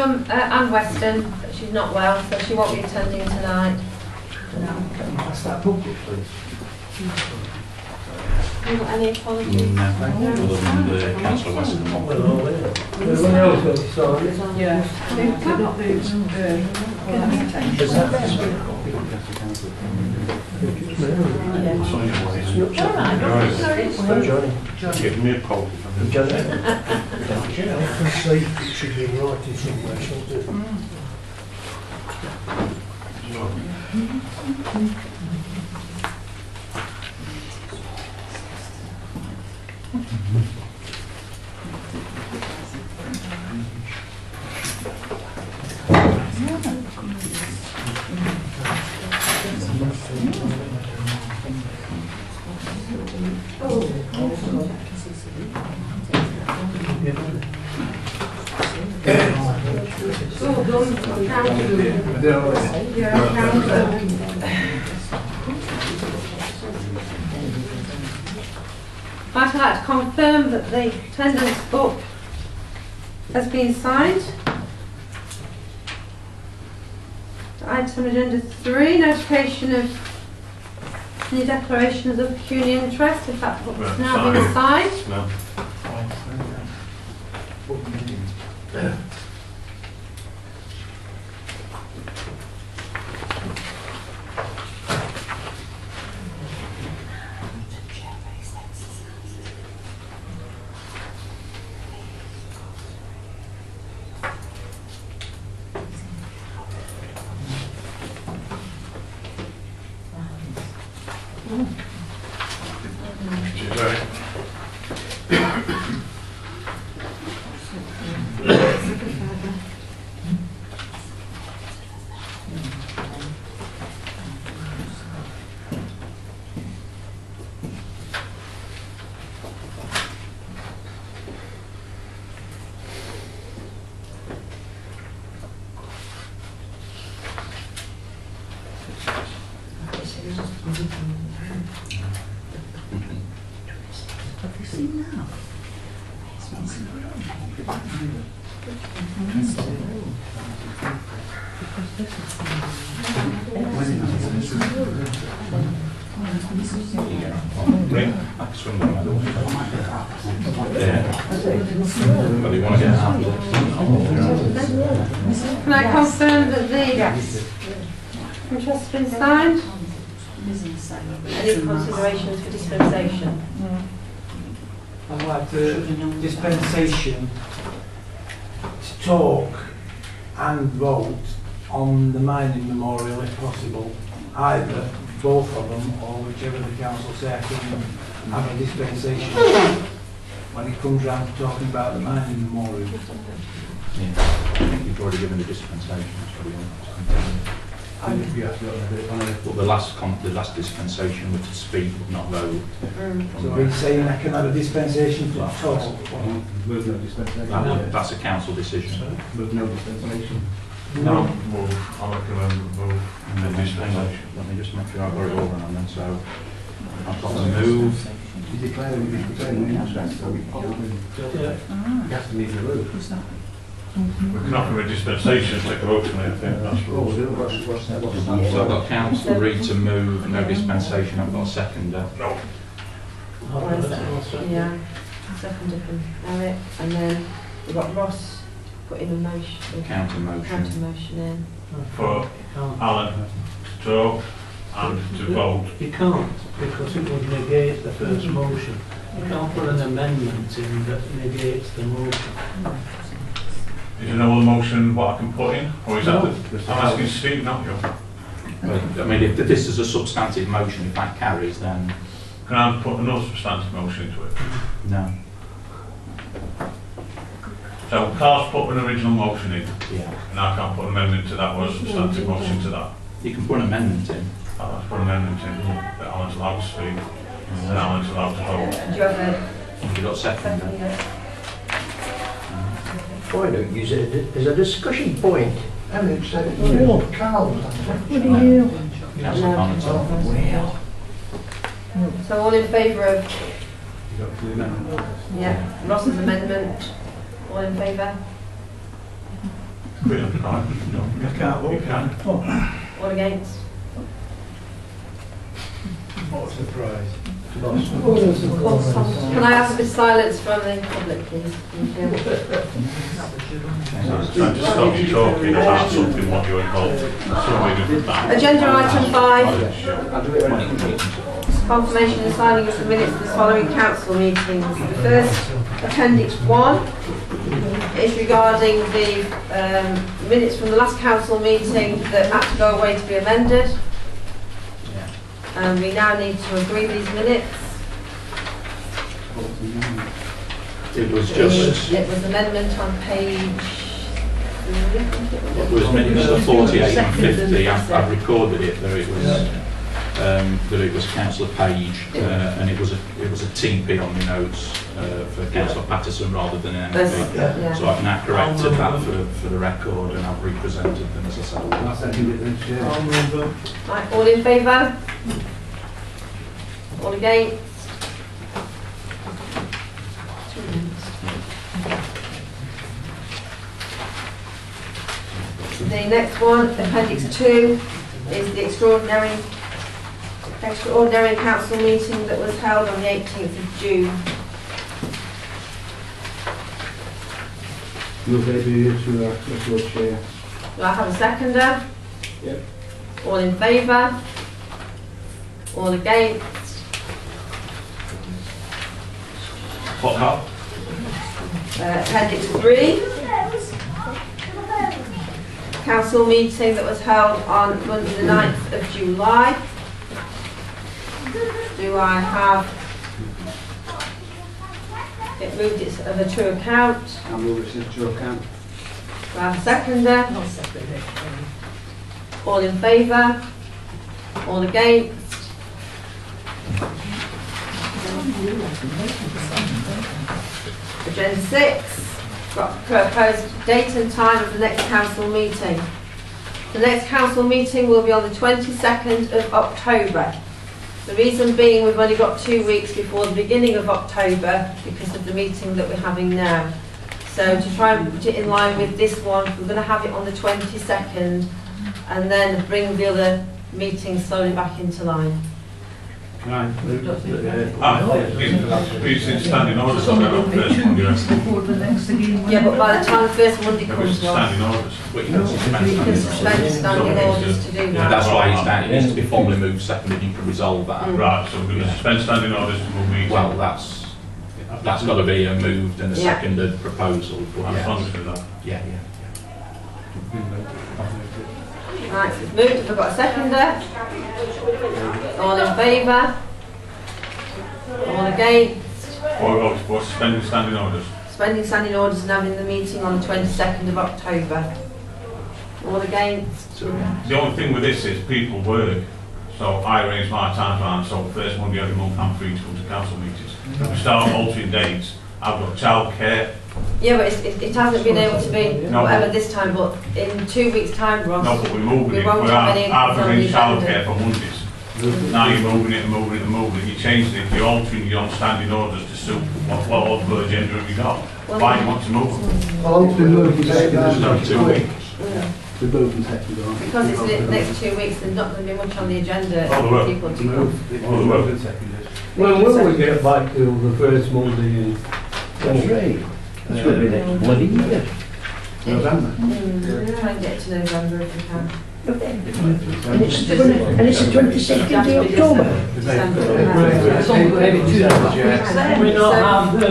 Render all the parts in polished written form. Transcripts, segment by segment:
from Anne Weston, but she's not well, so she won't be attending tonight. Pass that book, please. Have you got any apologies? No, other than the Council Western one. Everyone else got to sign it? Yeah. They're not moved. Is that this one? Give me a call. I can see it should be in writing somewhere, shouldn't it? I'd like to confirm that the attendance book has been signed. Item agenda 3, notification of any declarations of pecuniary interest, if that book's now been signed. No. Can I confirm that the interest has been signed? Any considerations for dispensation? I'd like the dispensation to talk and vote on the mining memorial if possible, either both of them or whichever the council say I can have a dispensation when it comes round to talking about the mining memorial. Yeah. I think you've already given the dispensation. But the last dispensation was to speak, not vote. So are you saying I can have a dispensation to talk? With no dispensation. That's a council decision. With no dispensation. No. Well, I recommend move And then let me just make sure I've got it all on then. So I've got to move. You declare them dispensation interest, so we have to leave the room. we can offer a dispensation, take a vote on it, I think that's Oh, rules. what's that? So I've got council agreed to move, no dispensation. I've got a seconder. No. Yeah, seconded from Eric, and then we've got Ross putting a motion, Counter motion. counter motion in. For Alan to talk and to vote. You can't, because it would negate the first motion. You can't put an amendment in that negates the motion. Is there no other motion what I can put in? Or is that No. I'm asking Steve, not you. But, I mean, if this is a substantive motion, if that carries, then Can I put another substantive motion into it? no. So Carl's put an original motion in, Yeah. and I can't put an amendment to that or a substantive motion to that. You can put an amendment in. I'll have to put an amendment in that Alan's allowed to speak and Alan's allowed to vote. Do you have a You've got a seconder. seconder? Why don't use it as a discussion point? Councillor Connaughton. So all in favour of, Ross's amendment, all in favour? Put it on the card. You can't vote. You can. All against? What a surprise. Can I ask for silence from the public, please? Thank you. Trying to stop you talking about something what you're involved in. Something different than Agenda item 5, I'll do it when it meetings. confirmation and signing of the minutes of the following council meetings. The first, Appendix 1, is regarding the minutes from the last council meeting that had to go away to be amended. And we now need to agree these minutes. It was just, It was amendment on page 3, I think it was. it was minutes of 48 and 50. I've recorded it that it was Councillor Page, and it was a TP on the notes for Councillor Patterson rather than an MP. Yeah. So I've now corrected that for the record, and I've represented them as I said. I'll second it then, Chair. I'll move them. Right, all in favour? All against? The next one, Appendix 2, is the extraordinary council meeting that was held on the 18th of June. Move to your Chair. Do I have a seconder? Yep. All in favour? All against? What? Appendix 3, council meeting that was held on Monday the 9th of July. Do I have it moved it's of a true account? I'll move it to account. Do I have a seconder? All in favour? All against? Agenda 6, got proposed date and time of the next council meeting. The next council meeting will be on the 22nd of October. The reason being we've only got 2 weeks before the beginning of October because of the meeting that we're having now. So to try and put it in line with this one, we're going to have it on the 22nd and then bring the other meetings slowly back into line. Can I move It's in standing orders, so I don't first one, Before the next thing. Yeah, but by the time the first Monday It's comes along, standing orders. But you can suspend you can standing suspend orders. standing orders to do Yeah, that. that's why it needs to be formally moved, seconded, you can resolve that. Right, so we're going to suspend standing orders to move meeting. Well, that's got to be a moved and a Yeah. seconded proposal. But I'm yeah. fine with that. Yeah. Right, so it's moved. We've got a seconder. All in favour? All against? Or suspending standing orders. Suspending standing orders and having the meeting on the 22nd of October. All against? So, yeah. The only thing with this is people work, so I arrange my time plan, so the first Monday every month I'm free to come to council meetings. If we start altering dates, I've got childcare. Yeah, but it hasn't been able to be No. whatever this time, but in 2 weeks' time, Ross, No, but we're moving we it. won't have any I've arranged on the childcare for Mondays. Now you're moving it and moving it and moving it. You changed it, you're altering your own standing orders to suit what other agenda have you got? Why do you want to move them? How long's been moved and seconded? There's no 2 weeks. The moved and seconded, aren't Because it's the next 2 weeks, there's not going to be much on the agenda Oh, there will. for people to It's come. moved. It's moved and seconded. When will we get back to the first Monday in That's right. It's going to be next bloody year. November. Try and get to November if we can. And it's the 22nd of October. December. maybe 2 hours? We not have the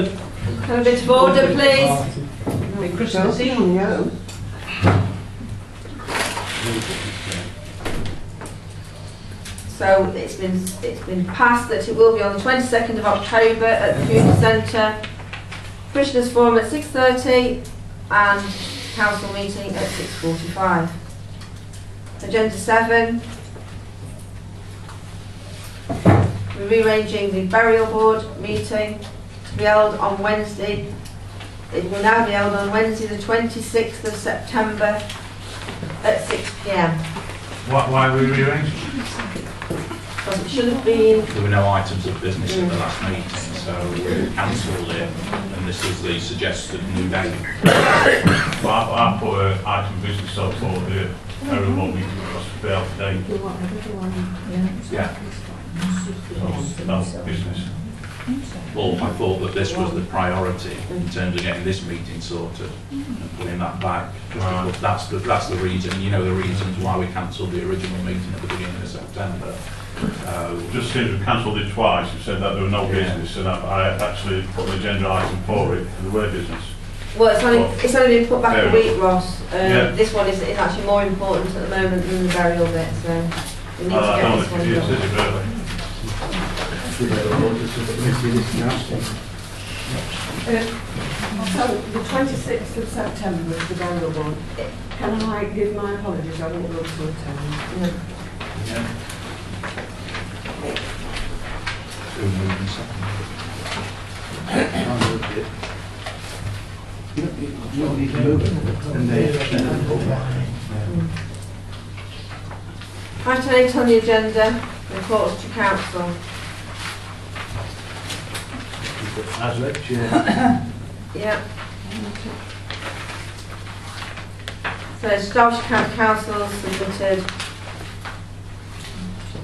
Have a bit of order, please. Christmas Eve. So it's been passed that it will be on the 22nd of October at the Community Centre. Commissioners' Forum at 6:30 and council meeting at 6:45. Agenda 7. We're rearranging the burial board meeting to be held on Wednesday. It will now be held on Wednesday the 26th of September at 6 p.m. Why are we rearranging? Because it should have been There were no items of business at the last meeting, so we cancelled it, and this is the suggested new date. But I put an item of business up for the area board meeting across the fair today. Yeah. So that's business. Well, I thought that this was the priority in terms of getting this meeting sorted and putting that back. Just because that's the reason, you know, the reasons why we cancelled the original meeting at the beginning of September. Just since we cancelled it twice, you said that there were no business, and I actually put an agenda item for it, and there were business. Well, it's only been put back a week, Ross. Yeah. This one is actually more important at the moment than the burial bit, so we need to I get don't this know one if it done. is really. So the 26th of September is the burial one. Can I give my apologies? I won't be able to attend. No. Yeah. Who moved and seconded? You don't need to move it. And Item 8 on the agenda, reports to council. as lecture. Yeah. So Staffordshire County Council submitted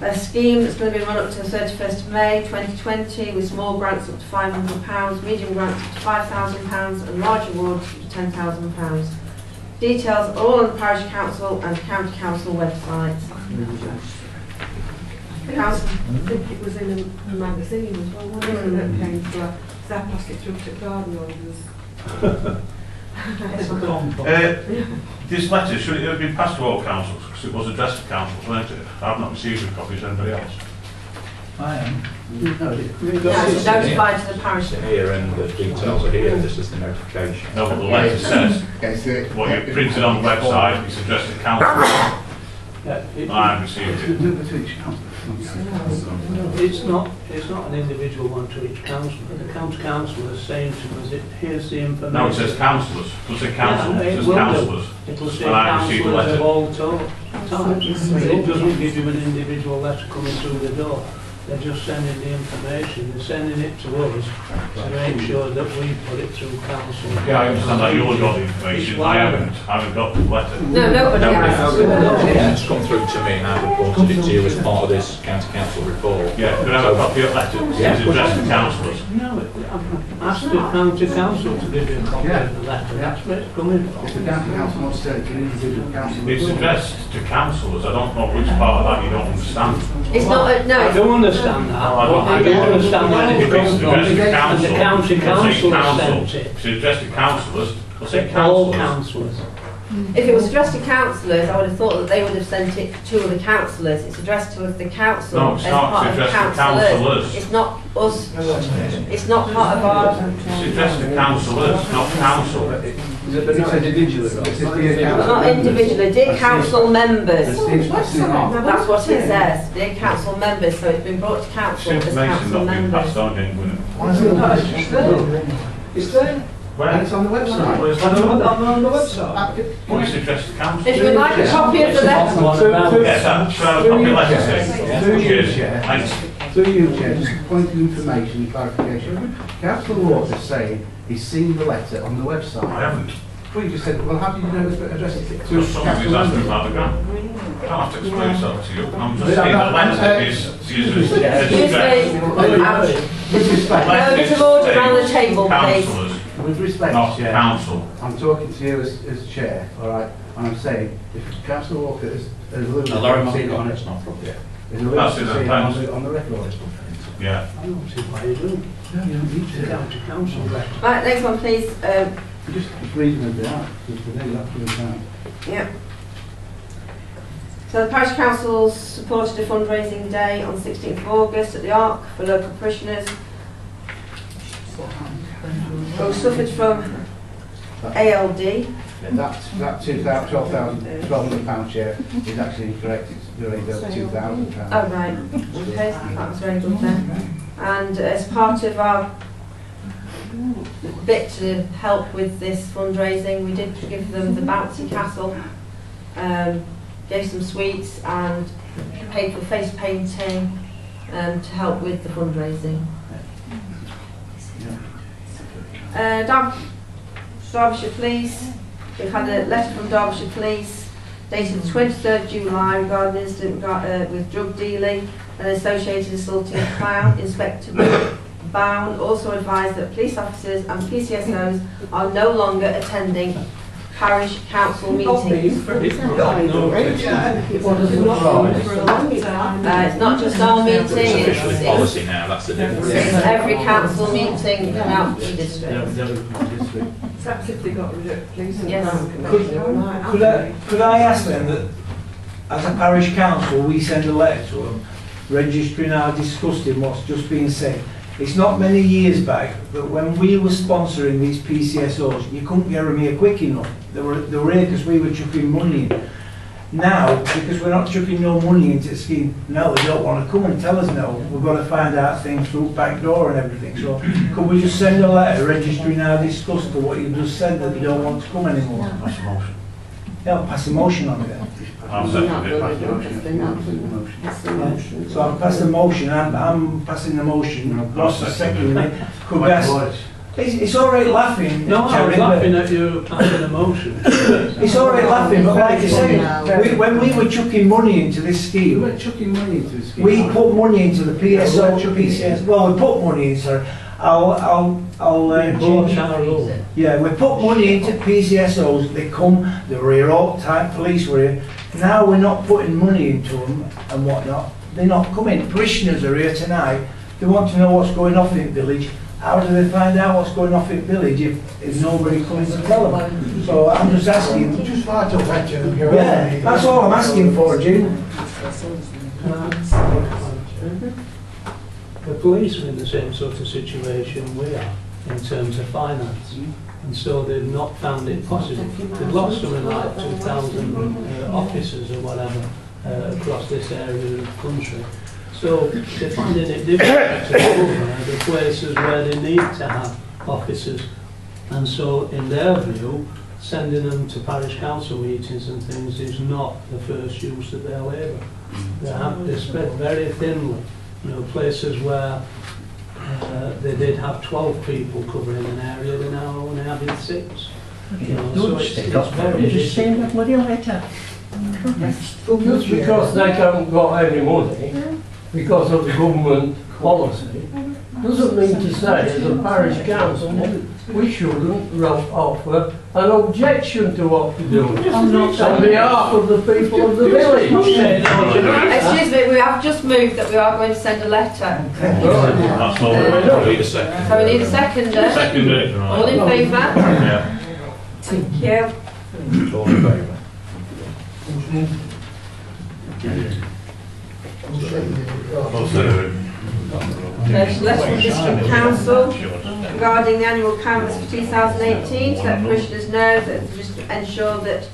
a scheme that's going to be run up to the 31st of May 2020 with small grants up to £500, medium grants up to £5,000 and large awards up to £10,000. Details are all on the Parish Council and County Council websites. Council. I think it was in a magazine as well, wasn't it, that came through. So I passed it through to garden orders. This letter, should it have been passed to all councils? Because it was addressed to councils, wasn't it? I've not received a copy, as anybody else? I am. No, it's notified to the parish. Here, and the details are here, this is the notification. No, but the letter says, what you printed on the website is addressed to council. I haven't received it. It's not an individual one to each council, but the county councillor is saying to us, here's the information. No, it says councillors. It doesn't say council, it says councillors. It will say And I received a councillors letter. of all times. It doesn't give you an individual letter coming through the door. They're just sending the information, they're sending it to us to make sure that we put it through council. Yeah, I understand that you all got the information. I haven't got the letter. No, nobody has. It's come through to me and I've reported it to you as part of this county council report. Yeah, could I have a copy of the letter? It's addressed to councillors. No, ask the county council to give you a copy of the letter, that's where it's coming from. If the county council wants to send it to an individual council. It's addressed to councillors. I don't know which part of that you don't understand. It's not, no, I don't understand that. I don't understand where it comes from. It's addressed to And the county council sent it. It's addressed to councillors. I'll say All councillors. councillors. if it was addressed to councillors, I would have thought that they would have sent it to the councillors. It's addressed to the council No, it's as not. part It's of addressed to councillors. councillors. It's not us. It's not part of our. It's addressed to councillors, not council. But not individually. Not individually, dear council members. That's That's what it says, dear council members. So it's been brought to This council as information council not being passed members. on, didn't it? It's there. Where? And it's on the website. Well, it's not On the website. Well, it's addressed to council. If you would like a copy of the letter, Yes, that's a copy of letter saying. Cheers. Thanks. Through you, Chair, just a point of information and clarification. Councillor Waters saying he's seen the letter on the website. I haven't. Well, you just said, well, how did you know it was addressed to Because somebody's asked me about the grant. I don't have to explain myself to you. I'm just saying the letter is excuse me, addressed. With respect, Point of order around the table, please. Councillors, with respect, not Chair, council. I'm talking to you as Chair, all right? And I'm saying, if Councillor Walker has alluded No, Lauren, to I've it got on it, it, it's not from here. has alluded That's to in it advance. on the record. Yeah. I don't see why you do. No, you don't need The to. county council letter. Right, next one, please. Just reasonably out, because the name after the time. Yeah. So the Parish Council supported a fundraising day on 16th of August at the Ark for local parishioners who suffered from ALD. That £12,000 share is actually incorrect. It's really £2,000. Oh right, okay, that was very good then. And as part of our bit to help with this fundraising, we did give them the bouncy castle, gave some sweets and paid for face painting to help with the fundraising. Derbyshire Police. We've had a letter from Derbyshire Police dated the 23rd July regarding an incident with drug dealing and associated assaulting a clown. Inspector Bound also advised that police officers and PCSOs are no longer attending parish council meetings. It's It's not just our meeting, It's officially it's policy now, that's the difference. every council meeting out the district. Perhaps if they got rid of police and Yes. crime commission. Could I ask them that, as a parish council, we send a letter to them, registering our disgust in what's just been said? It's not many years back that when we were sponsoring these PCSOs, you couldn't get them here quick enough. They were here because we were chucking money in. Now, because we're not chucking no money into the scheme, no, they don't want to come and tell us no. We've got to find out things through back door and everything. So, could we just send a letter registering our disgust to what you just said, that they don't want to come anymore? Pass a motion. Yeah, pass a motion on it then. I'll second it. Pass the motion. So I'll pass the motion, I'm passing the motion, Ross is seconding it. Could we ask, it's all right laughing, No, I was Jerry, laughing at you having a motion. it's all right laughing, but like I say, when we were chucking money into this We scheme, were chucking money into the scheme. we put money into the PSO, Yeah, we PCS, well, we put money in, sorry. I'll change. Yeah, we put money into PCSOs, they come, they were here all the time, police were here. Now we're not putting money into them and whatnot. They're not coming. Parishioners are here tonight. They want to know what's going off in the village. How do they find out what's going off in the village if nobody comes to tell them? So I'm just asking. Just right up at you. Yeah, that's all I'm asking for, Jim. The police are in the same sort of situation we are in terms of finance, and so they've not found it possible. They've lost something like 2,000 officers or whatever across this area of the country. So they're finding it difficult to cover the places where they need to have officers, and so in their view, sending them to parish council meetings and things is not the first use of their labour. They're spread very thinly. You know, places where they did have 12 people covering an area, they're now only having 6. You know, so it's very Just send a bloody letter. Just because they haven't got any money, because of the government policy, doesn't mean to say, as a parish council, we shouldn't offer an objection to what we're doing on behalf of the people of the village. Excuse me, we have just moved that we are going to send a letter. That's all. We need a second. So we need a seconder. Second it, All in right. favour? Yeah. Thank you. All in favour? There's a letter from District Council regarding the annual canvass for 2018 to let parishioners know that just to ensure that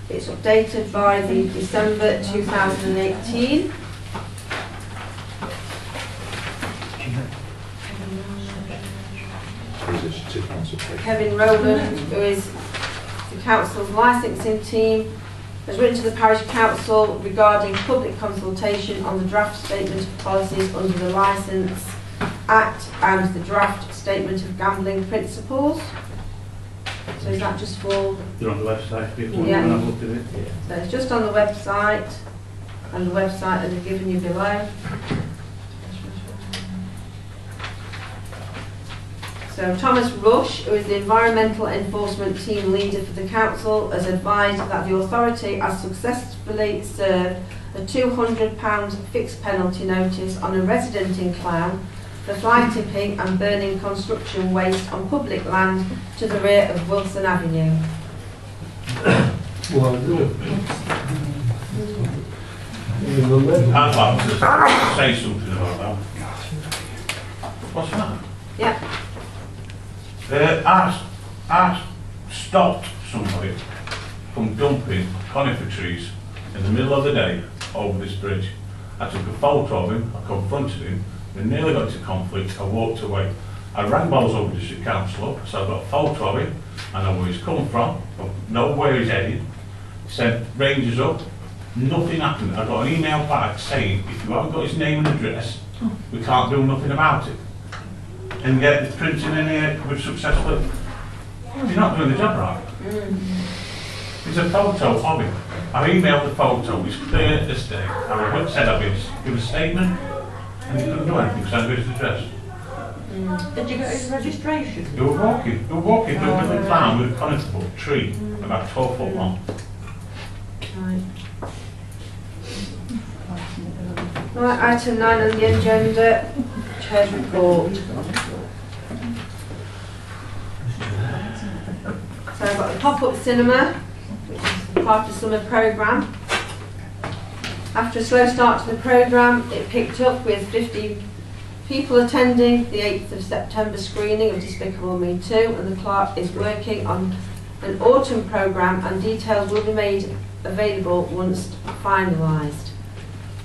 it's updated by the December 2018. Kevin Rowland, who is the council's licensing team, has written to the parish council regarding public consultation on the draft statement of policies under the Licence Act and the draft statement of gambling principles. So is that just for... They're on the website, people Yeah. can have a look at it. So it's just on the website, and the website that they've given you below. So Thomas Rush, who is the Environmental Enforcement Team Leader for the Council, has advised that the authority has successfully served a £200 fixed penalty notice on a resident in Clowne for fly tipping and burning construction waste on public land to the rear of Wilson Avenue. I'd like to say something about that. What's that? Yeah. I stopped somebody from dumping conifer trees in the middle of the day over this bridge. I took a photo of him, I confronted him, we nearly got into conflict, I walked away. I rang Balls over District Council up, so I've got a photo of him, I know where he's come from, I know where he's headed. Sent rangers up, nothing happened. I got an email back saying, if you haven't got his name and address, we can't do nothing about it. and get the printing in here with successful. You're not doing the job right. There's a photo of him. I emailed the photo, it's clear as day. I said I'd give a statement, and he couldn't do anything because I had his address. Did you get his registration? They were walking through a little farm with a conifer tree, about 12 foot long. Right, item 9 on the agenda, Chair's report. So I've got the pop-up cinema, which is part of the summer programme. After a slow start to the programme, it picked up with 50 people attending the 8th of September screening of Despicable Me 2, and the clerk is working on an autumn programme, and details will be made available once finalised.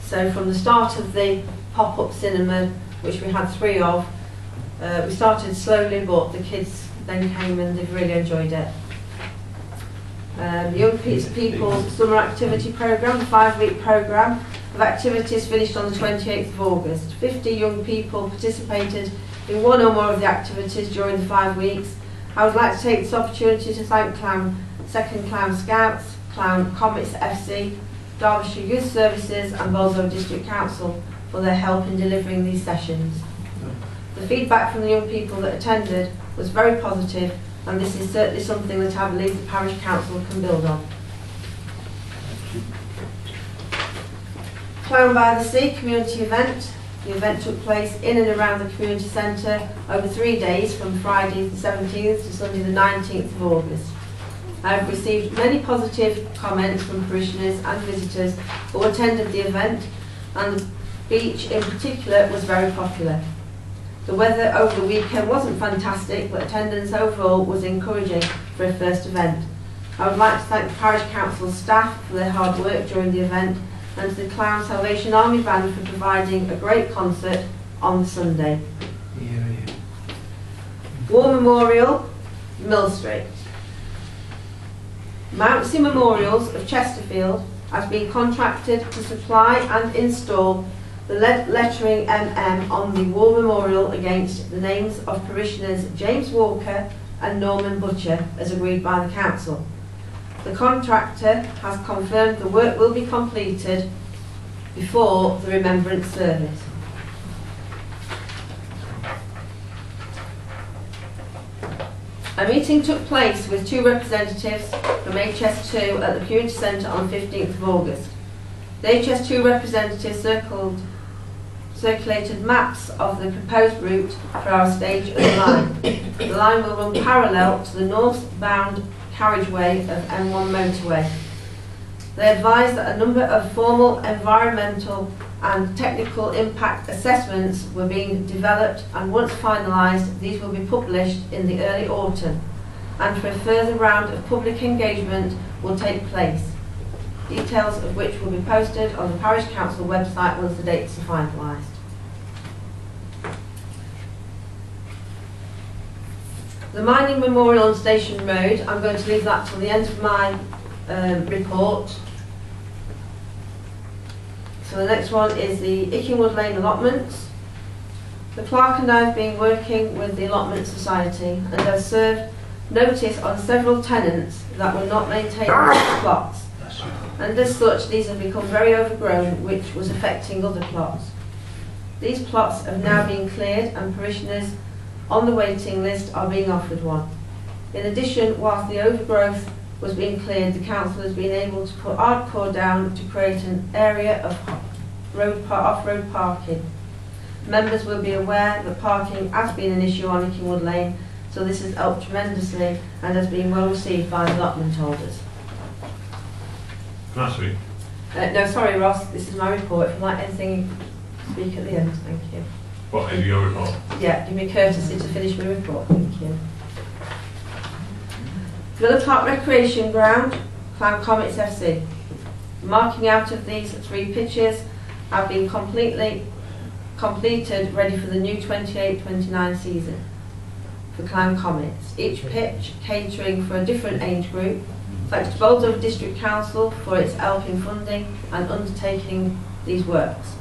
So from the start of the pop-up cinema, which we had 3 of, we started slowly, but the kids then came and they've really enjoyed it. The Young People's Summer Activity Programme, the 5-week programme of activities finished on the 28th of August. 50 young people participated in one or more of the activities during the 5 weeks. I would like to take this opportunity to thank Second Clowne Scouts, Clowne Comets FC, Derbyshire Youth Services and Bolsover District Council for their help in delivering these sessions. The feedback from the young people that attended was very positive, and this is certainly something that I believe the Parish Council can build on. Clowne by the Sea community event. The event took place in and around the community centre over 3 days, from Friday the 17th to Sunday the 19th of August. I have received many positive comments from parishioners and visitors who attended the event, and the beach in particular was very popular. The weather over the weekend wasn't fantastic, but attendance overall was encouraging for a first event. I would like to thank the Parish Council staff for their hard work during the event, and to the Clowne Salvation Army Band for providing a great concert on Sunday. War Memorial, Mill Street. Mountsey Memorials of Chesterfield has been contracted to supply and install the lettering MM on the war memorial against the names of parishioners James Walker and Norman Butcher, as agreed by the Council. The contractor has confirmed the work will be completed before the remembrance service. A meeting took place with 2 representatives from HS2 at the Community Centre on 15th of August. The HS2 representatives circulated maps of the proposed route for our stage of the line. The line will run parallel to the northbound carriageway of M1 motorway. They advised that a number of formal environmental and technical impact assessments were being developed, and once finalised, these will be published in the early autumn, and for a further round of public engagement will take place, details of which will be posted on the Parish Council website once the dates are finalised. The Mining Memorial on Station Road, I'm going to leave that till the end of my report. So the next one is the Ickingwood Lane allotments. The clerk and I have been working with the Allotment Society and have served notice on several tenants that were not maintaining the plots. And as such, these have become very overgrown, which was affecting other plots. These plots have now been cleared, and parishioners on the waiting list are being offered one. In addition, whilst the overgrowth was being cleared, the council has been able to put hardcore down to create an area of off-road parking. Members will be aware that parking has been an issue on Ickingwood Lane, so this has helped tremendously and has been well received by the allotment holders. Can I speak? No, sorry Ross, this is my report. If you'd like anything, speak at the end, thank you. What, is your report? Yeah, give me courtesy to finish my report, thank you. Villa Park Recreation Ground, Clowne Comets FC. Marking out of these 3 pitches have been completed, ready for the new 28-29 season for Clowne Comets. Each pitch catering for a different age group. Thanks to Bolsover District Council for its help in funding and undertaking these works.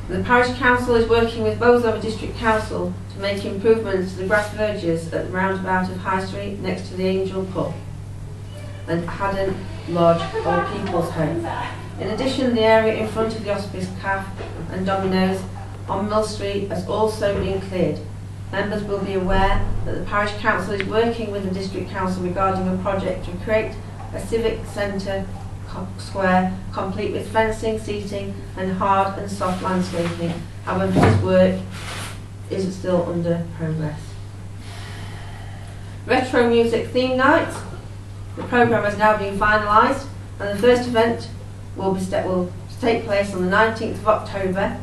The Parish Council is working with Bolsover District Council to make improvements to the grass verges at the roundabout of High Street next to the Angel Pub and Haddon Lodge Old People's Home. In addition, the area in front of the Hospice Cafe and Domino's on Mill Street has also been cleared. Members will be aware that the Parish Council is working with the District Council regarding a project to create a civic centre square complete with fencing, seating and hard and soft landscaping. However, this work is still under progress. Retro Music Theme Night. The programme has now been finalised and the first event will take place on the 19th of October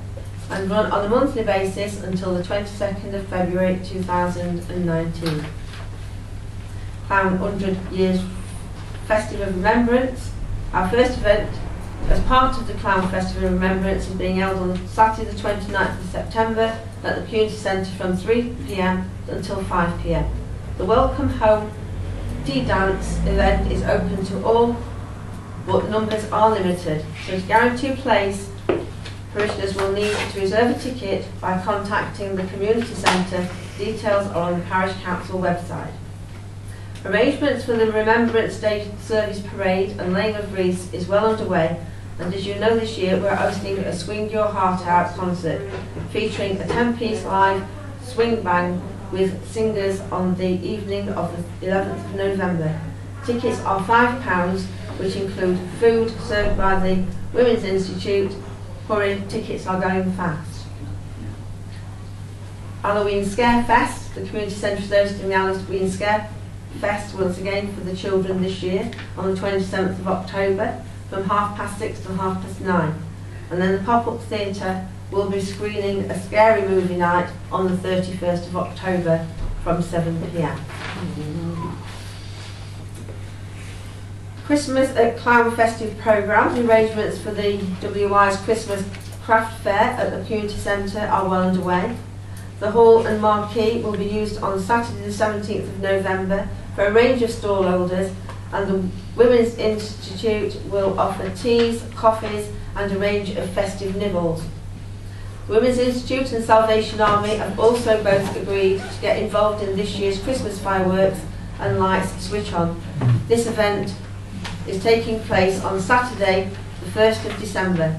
and run on a monthly basis until the 22nd of February 2019. Clowne 100 Years Festive of Remembrance. Our first event as part of the Clowne Festival of Remembrance is being held on Saturday the 29th of September at the Community Centre from 3 p.m. until 5 p.m. The Welcome Home Tea Dance event is open to all, but numbers are limited. So to guarantee a place, parishioners will need to reserve a ticket by contacting the Community Centre. Details are on the Parish Council website. Arrangements for the Remembrance Day Service Parade and laying of wreaths is well underway, and as you know, this year we're hosting a Swing Your Heart Out concert featuring a 10-piece live swing band with singers on the evening of the 11th of November. Tickets are £5, which include food served by the Women's Institute. Hurry, tickets are going fast. Halloween Scare Fest. The Community Centre is hosting the Halloween Scare Fest once again for the children this year on the 27th of October from 6:30 to 9:30. And then the pop-up theatre will be screening a scary movie night on the 31st of October from 7 p.m. Christmas at Clowne Festive Programme. The arrangements for the WI's Christmas Craft Fair at the Community Centre are well underway. The hall and marquee will be used on Saturday the 17th of November for a range of stallholders, and the Women's Institute will offer teas, coffees and a range of festive nibbles. Women's Institute and Salvation Army have also both agreed to get involved in this year's Christmas fireworks and lights switch on. This event is taking place on Saturday the 1st of December.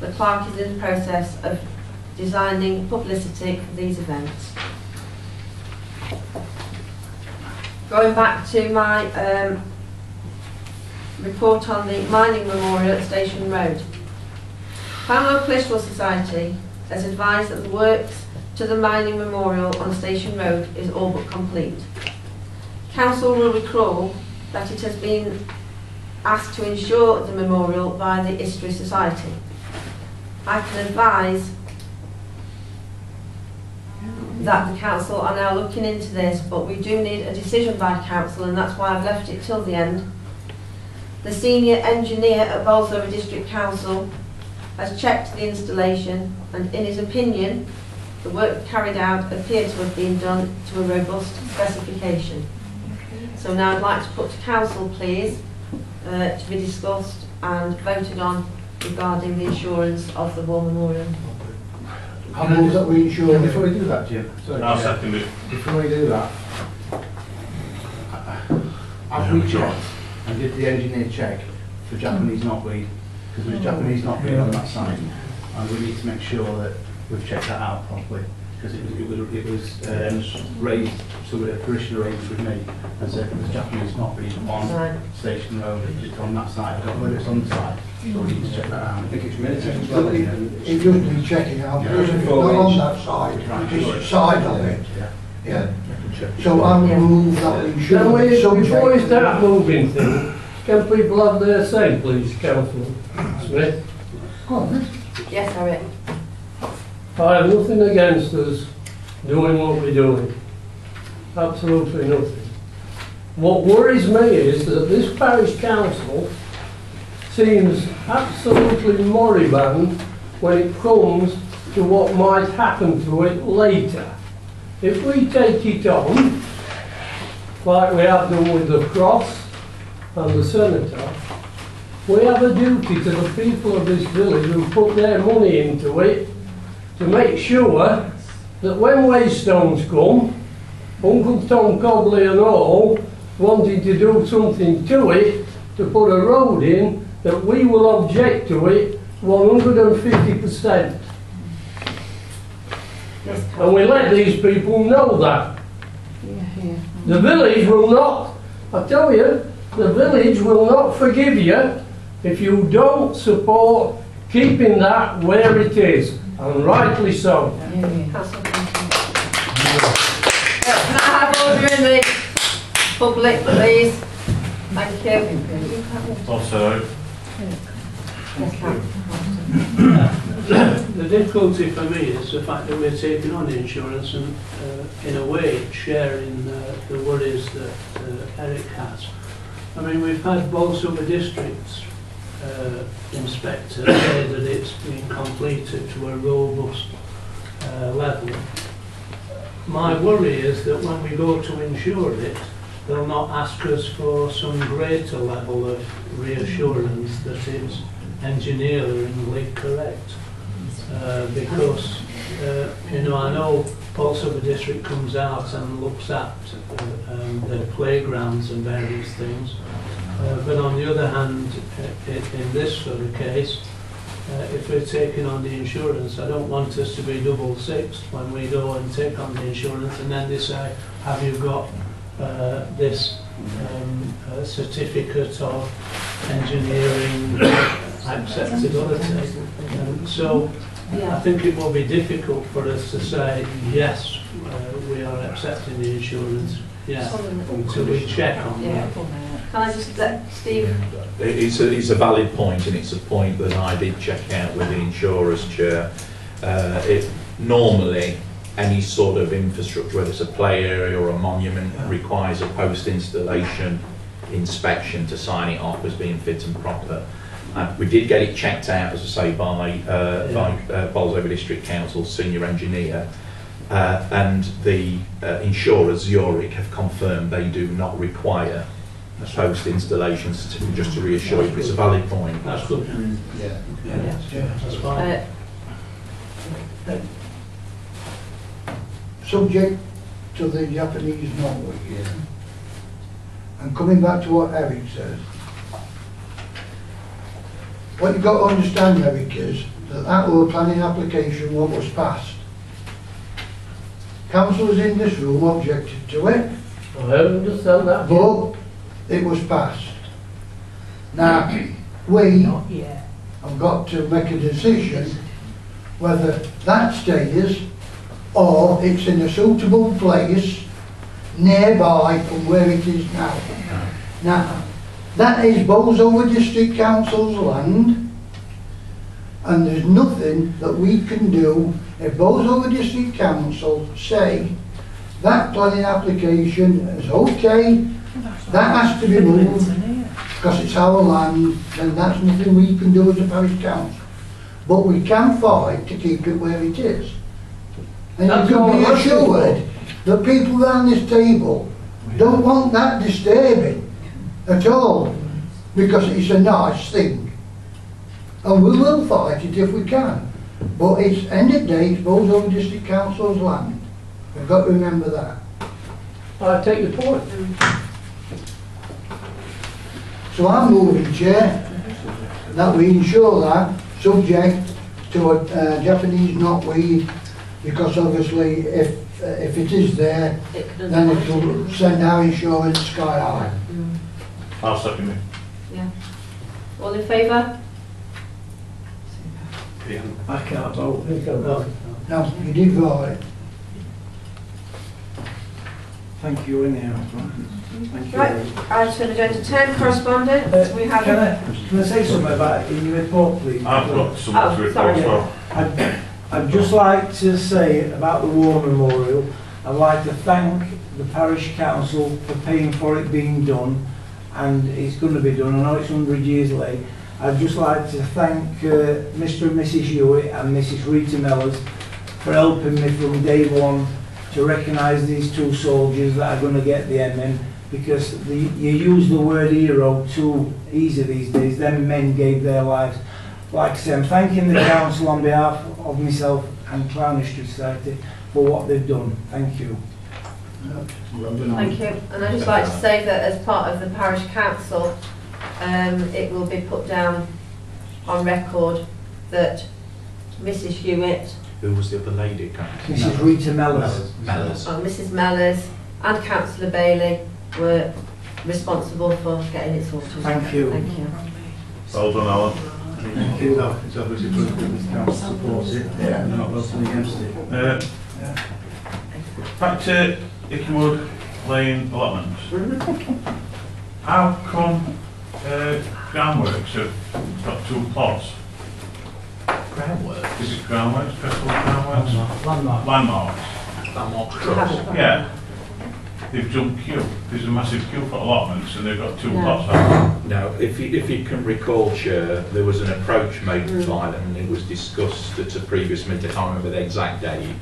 The clerk is in the process of designing publicity for these events. Going back to my report on the mining memorial at Station Road. Clowne Local Historical Society has advised that the works to the mining memorial on Station Road is all but complete. Council will recall that it has been asked to insure the memorial by the History Society. I can advise that the council are now looking into this, but we do need a decision by council, and that's why I've left it till the end. The senior engineer at Bolsover District Council has checked the installation, and in his opinion the work carried out appears to have been done to a robust specification. So now I'd like to put to council, please, to be discussed and voted on regarding the insurance of the war memorial. I move that we insure. Before we do that, Jim, sorry, I'll second it. before we do that, have we checked and did the engineer check for Japanese knotweed? Because there's Japanese knotweed on that site, and we need to make sure that we've checked that out properly. Because it was raised, so a parishioner raised with me and said there's Japanese knotweed on Station Road, it's on that site. I don't know whether it's on the site, so we need to check that out. I think it's really It doesn't need checking out, because if it's not on that side, it's side of it. Yeah. So I will move that we should. Before we start moving things, can people have their say, please, Councillor Smith? Yes, Eric. I have nothing against us doing what we're doing. Absolutely nothing. What worries me is that this parish council seems absolutely moribund when it comes to what might happen to it later. If we take it on, like we have done with the cross and the senator, we have a duty to the people of this village who put their money into it to make sure that when Waystones come, Uncle Tom Cobley and all wanted to do something to it, to put a road in, that we will object to it 150%. And we let these people know that. The village will not, I tell you, the village will not forgive you if you don't support keeping that where it is, and rightly so. Can I have order in the public, please? Thank you. Also, The difficulty for me is the fact that we're taking on the insurance and in a way sharing the worries that Eric has. I mean, we've had Bolsover District's inspector say that it's been completed to a robust level. My worry is that when we go to insure it, they'll not ask us for some greater level of reassurance that it's engineeringly correct. Because, you know, I know Bolsover District comes out and looks at their playgrounds and various things. But on the other hand, in this sort of case, if we're taking on the insurance, I don't want us to be double-sixed when we go and take on the insurance and then they say, have you got this certificate of engineering acceptability? So I think it will be difficult for us to say, yes, we are accepting the insurance, yes, until we check on that. Can I just let Steve? It's a valid point, and it's a point that I did check out with the insurers chair. Normally, any sort of infrastructure, whether it's a play area or a monument, requires a post-installation inspection to sign it off as being fit and proper. We did get it checked out, as I say, by Bolsover District Council senior engineer, and the insurers, Zurich, have confirmed they do not require a post-installation certificate, just to reassure you. It's a valid point. That's good. Yeah. That's fine. Subject to the Japanese knowledge, and coming back to what Eric says, what you've got to understand, Eric, is that that were planning application what was passed. Councillors in this room objected to it, I understand that. but it was passed. Now, we have got to make a decision whether that stays or it's in a suitable place nearby from where it is now. Now, that is Bolsover District Council's land, and there's nothing that we can do if Bolsover District Council say that planning application is okay, that has to be moved because it's our land, then that's nothing we can do as a parish council. But we can fight to keep it where it is. And you can be assured that people around this table don't want that disturbing at all, because it's a nice thing. And we will fight it if we can. But it's, end of the day, it's Bolsover District Council's land. We've got to remember that. I take your point. So I'm moving, Chair, that we ensure that, subject to a Japanese knotweed, because obviously if it is there, then it will send our insurance sky high. I'll second it. Yeah. All in favour? I can't vote. No, you did right. Thank you anyhow. Thank you. Right, item agenda 10, correspondence. We have. Can I say something about it in your report, please? I've got something to report sorry. as well. I'd just like to say about the War Memorial, I'd like to thank the Parish Council for paying for it being done, and it's going to be done. I know it's 100 years late. I'd just like to thank Mr. and Mrs. Hewitt and Mrs. Rita Mellors for helping me from day one to recognise these two soldiers that are going to get the MM, because you use the word hero too easy these days. Them men gave their lives. Like I say, I'm thanking the council on behalf of myself and Clowne History Society for what they've done. Thank you. Thank you. And I'd just like to say that as part of the parish council, it will be put down on record that Mrs. Hewitt, Who was the other lady? Mrs. Rita Mellors. Mrs. Mellors and Councillor Bailey were responsible for getting it sorted. Thank you. Thank you. Well done, Alan. Thank you. It's obviously proof that the council supports it, and they're not voting against it. Back to Ickenwood Lane allotments. How come groundworks have got 2 plots? Groundworks. Is it groundworks? Festival groundworks? Landmarks. Landmarks Trust. Yeah. They've jumped queue. There's a massive queue for allotments and they've got 2 plots out. Now, if you can recall, Chair, there was an approach made by them and it was discussed at a previous meeting, I can't remember the exact date,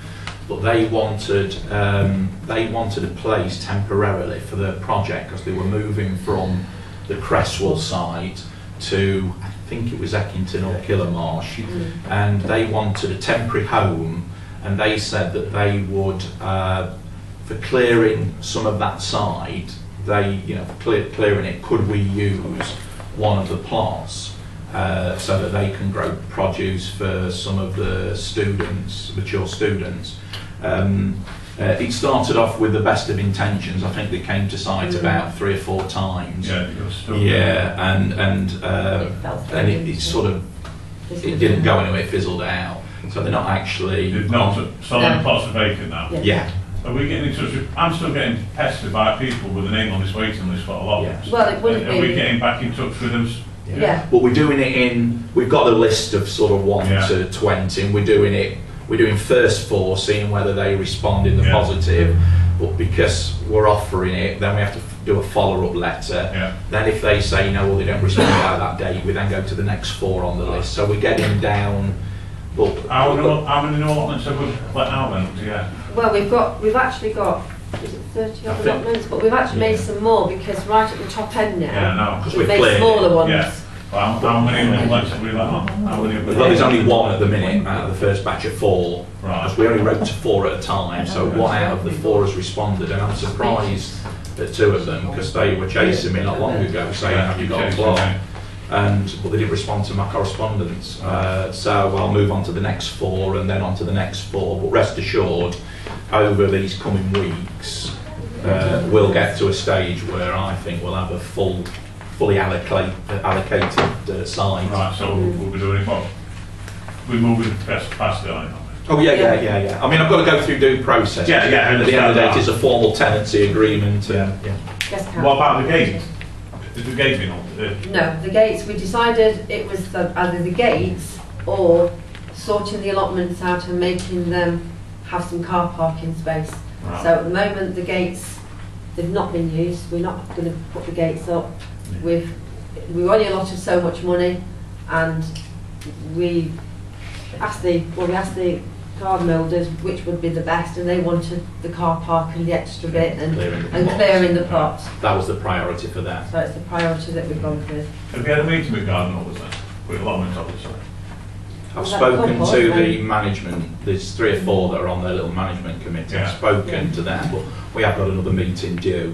but they wanted a place temporarily for the project because they were moving from the Cresswell site to, I think it was Eckington or Killarmarsh, and they wanted a temporary home, and they said that they would, for clearing some of that site, clearing it, could we use one of the plots so that they can grow produce for some of the students, mature students. It started off with the best of intentions. I think they came to site about 3 or 4 times. Yeah, it was still and it sort of, it didn't go anywhere, it fizzled out. So they're not actually... They've not, so the plots are vacant now? Yeah. Are we getting in touch with... I'm still getting pestered by people with a name on this waiting list for allotments. Well, it wouldn't be... Are we getting back in touch with them? Yeah. But we're doing it in... We've got a list of sort of 1 to 20, and we're doing first 4, seeing whether they respond in the positive. But because we're offering it, then we have to do a follow-up letter. Then if they say no, well, they don't respond by that date, we then go to the next 4 on the list. So we're getting down... How many new allotments have we let out then? Yeah. Well, we've actually got, is it 30 odd allotments? But we've actually made some more because right at the top end now, we've made smaller ones. Yeah. Well, how many allotments have we let out? Well, there's only 1 at the minute out of the first batch of 4. Right. Because we only wrote to 4 at a time, so 1 out of the 4 has responded, and I'm surprised at 2 of them because they were chasing me not long ago saying, have you got a plot? But they didn't respond to my correspondence. So I'll move on to the next 4 and then on to the next 4. But rest assured, over these coming weeks, we'll get to a stage where I think we'll have a fully allocated site. Right, so we'll be doing it what? We're moving past it, aren't we? Oh yeah. I mean, I've got to go through due process. Yeah. At the end of the day, it is a formal tenancy agreement. What about the gate? Is the gate been on? No, the gates, we decided it was either the gates or sorting the allotments out and making them have some car parking space. Right. So at the moment the gates, they've not been used, we're not going to put the gates up. We've only allotted so much money, and we asked the garden builders which would be the best, and they wanted the car park and the extra bit and clearing the plots. That was the priority for them. So it's the priority that we've gone with. Have you had a meeting with garden holders then? With allotments, obviously. I've spoken to the management. There's 3 or 4 that are on their little management committee. I've spoken to them, but we have got another meeting due,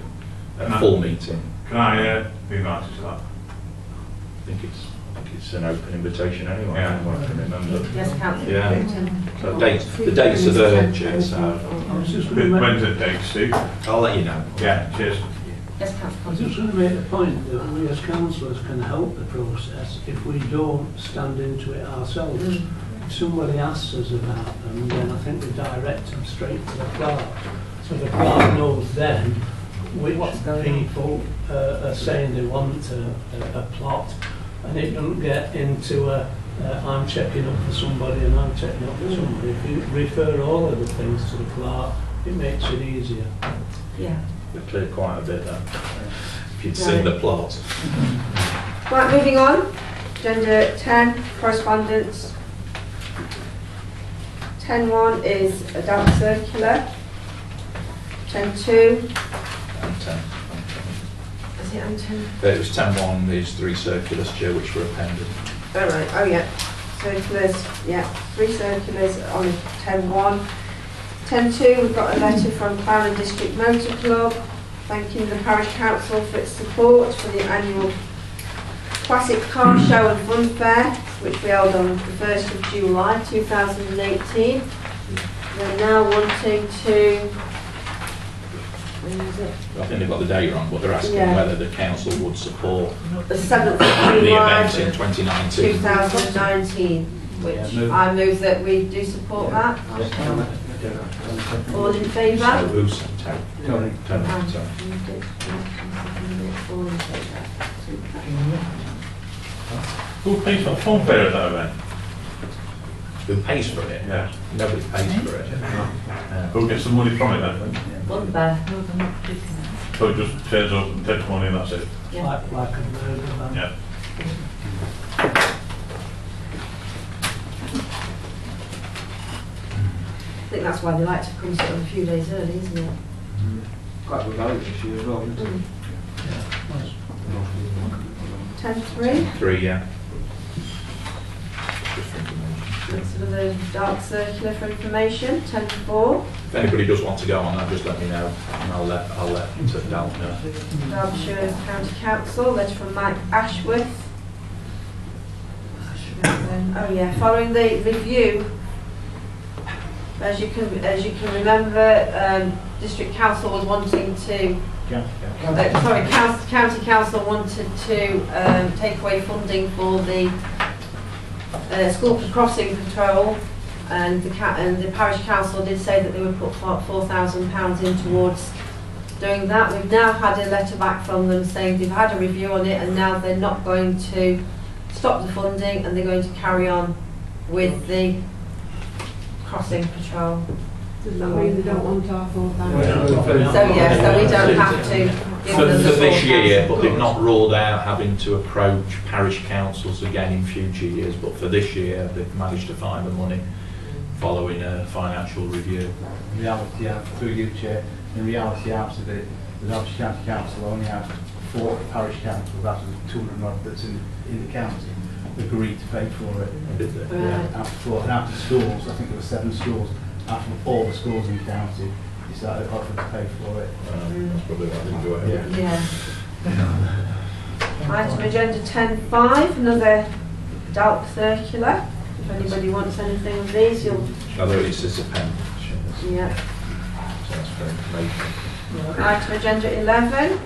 a full meeting. Can I be invited to that? I think it's an open invitation anyway. Yeah. I can remember. Yes, Councillor. Yeah. So the dates are there, Chair. So when's the date, Steve? I'll let you know. Yeah. Cheers. Yes, I was Councillor. just going to make the point that we as councillors can help the process if we don't stand into it ourselves. If somebody asks us about them, then I think we direct them straight to the clerk. So the clerk knows then which people are saying they want a plot, and it doesn't get into I'm checking up for somebody and I'm checking up for somebody. If you refer all of the things to the clerk, it makes it easier. Yeah. We cleared quite a bit then, if you'd seen the plot. Right, moving on. Agenda 10, correspondence. 10.1 is a damp circular. 10.2. 10. Is it on 10? It was 10.1, these 3 circulars, Chair, which were appended. Oh right, oh yeah. Circulars, yeah. 3 circulars on 10.1. 10.2, we've got a letter from Clowne District Motor Club thanking the Parish Council for its support for the annual Classic Car Show and Fun Fair, which we held on the 1st of July 2018. They're now wanting to... Where is it? I think they've got the date wrong, but they're asking whether the council would support The 7th of the July event in 2019. 2019, which I move that we do support that. All in favour? So who's Tony? Tony. Tony, sorry. All in favour. Who pays for the fun fair at that event? Who pays for it? Yeah. Nobody pays for it. Who gets the money from it then? One there. So it just turns up and takes money and that's it? Yeah. Like a burger van. Yeah. I think that's why they like to come sort of a few days early, isn't it? Quite good value this year as well, isn't it? 10.3. 3, yeah. Just for information. That's another dark circular for information. 10.4. If anybody does want to go on that, just let me know, and I'll let Dal know. Derbyshire County Council, letter from Mike Ashworth. Oh yeah, following the review, as you can remember, District Council was wanting to, County Council wanted to take away funding for the school crossing patrol, and the Parish Council did say that they would put £4,000 in towards doing that. We've now had a letter back from them saying they've had a review on it and now they're not going to stop the funding and they're going to carry on with the crossing patrol. Does that mean they don't want our 4,000? So yeah, so we don't have to give For them the this year, 4,000. but they've not ruled out having to approach parish councils again in future years, but for this year they've managed to find the money following a financial review. In reality, through you, Chair, in reality, out of it, the Derbyshire County Council only have 4 parish councils out of the 200 odd that's in the county agreed to pay for it. Did they? Right. Out of schools, I think there were 7 schools, out of all the schools in the county, decided offered to pay for it. That's probably why I didn't do it. Yeah. Item agenda 10.5, another dark circular. If anybody wants anything of these, you'll... Although it's just a pen. Yeah. So that's for information. Item agenda 11.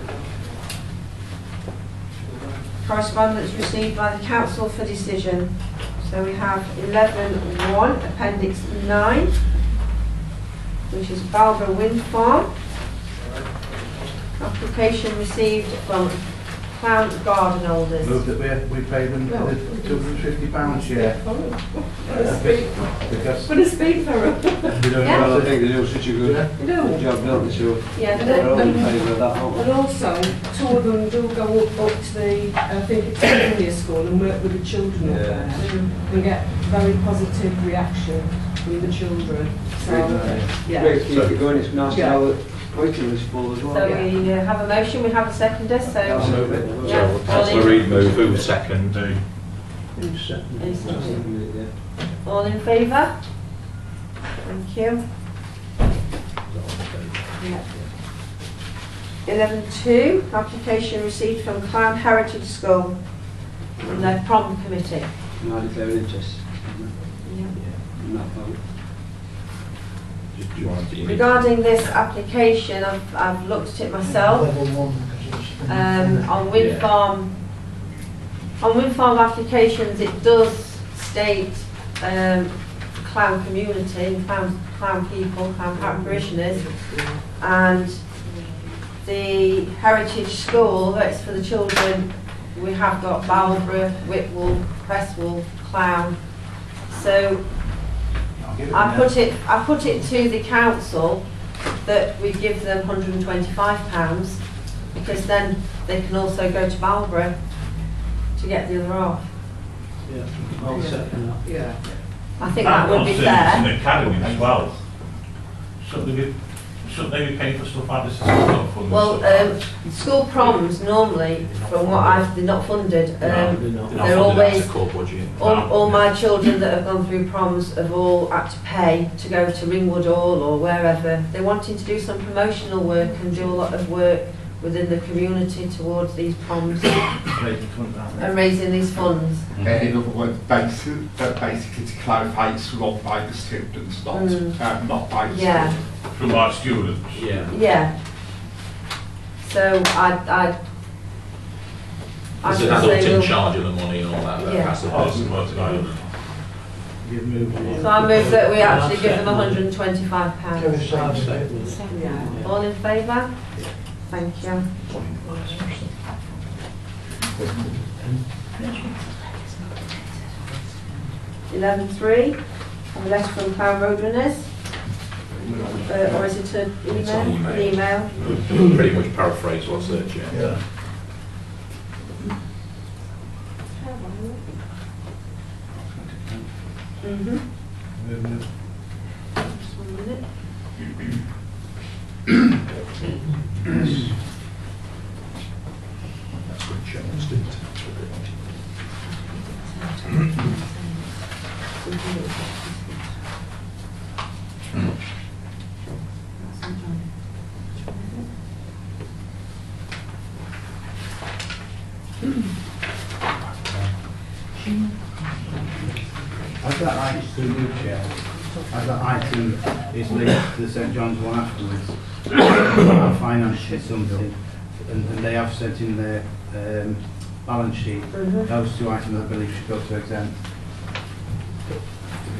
Correspondence received by the council for decision. So we have 11.1, appendix 9, which is Balborough Wind Farm. Application received from Clowne Garden Holders. Move that we pay them the £250 share. Because But a speed for it. we don't Yeah. know I think they do such a good No. job, don't they? So Yeah, they they're don't. all in favour of that, aren't And also, 2 of them do go up to the, I think it's the junior school and work with the children up there and get very positive reaction from the children. So, they? yeah. Great to keep it going. It's nice to Yeah. know that curriculum is full as well. So we have a motion, we have a seconder, so... I'll move it. Yeah. So Councillor Reid move, who was second? Who's second? Any second? Yeah. All in favour? Thank you. Yeah. 11.2, application received from Clowne Heritage School and their prom committee. And I declare an interest Yeah. in that vote. Do you want to- Regarding this application, I've looked at it myself. Level 1, because it's... On wind farm applications, it does state Clowne community, Clowne people, Clowne parishioners, and the Heritage School, that's for the children. We have got Balborough, Whitwell, Crestwell, Clowne. So I'll give it I a put it to the council that we give them £125 because then they can also go to Balborough to get the other half. Yeah, I'll second that. Yeah. I think that would be It's fair. an academy as well. So they get shouldn't they be paying for stuff like this? Not funded Well, stuff? school proms normally, from what they're not funded. They're They're not funded out always, of core budget. all my children that have gone through proms have all had to pay to go to Ringwood Hall or wherever. They're wanting to do some promotional work and do a lot of work within the community towards these proms and raising these funds. In other words, basically to clarify, it's run by the students, not by the Yeah. students. From our students? Yeah. Yeah. So I'd There's an say adult in we'll- charge of the money and all that. Yeah. That's the Oh, person. You've moved it. So I move that we actually give them £125. Yeah. All in favour? Thank you. (11.3), a letter from Clowne Road runners. Or is it an It's an email? An email. Pretty much paraphrase what's there, Chair. Yeah. Just 1 minute. That's good, Chair. Let's do it. As that item to the chair, as that item is linked to the St John's one afterwards, our finance is something, and they have sent in their balance sheet, those two items I believe should go to exempt. To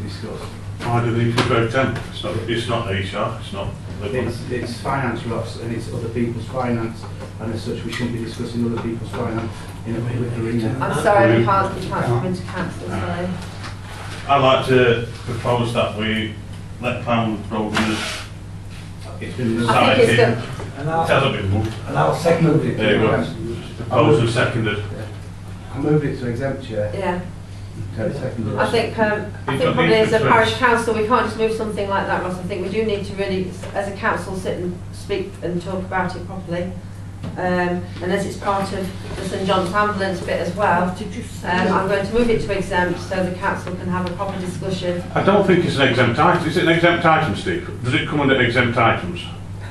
be discussed. Why do they need to go exempt? It's not HR, it's not... It's finance loss and it's other people's finance, and as such we shouldn't be discussing other people's finance in a public arena. I'm sorry, we can't come into council, sorry. I'd like to propose that we let Clowne Road runners It's been I think it's in. good. It hasn't been moved. And I'll second it. There you go. Proposed and seconded. I moved it to exempt, Chair. Yeah. Okay, seconded. I think probably as a parish council, we can't just move something like that, Ross. I think we do need to really, as a council, sit and speak and talk about it properly. And as it's part of the St John's ambulance bit as well, I'm going to move it to exempt so the council can have a proper discussion. I don't think it's an exempt item. Is it an exempt item, Steve? Does it come under exempt items?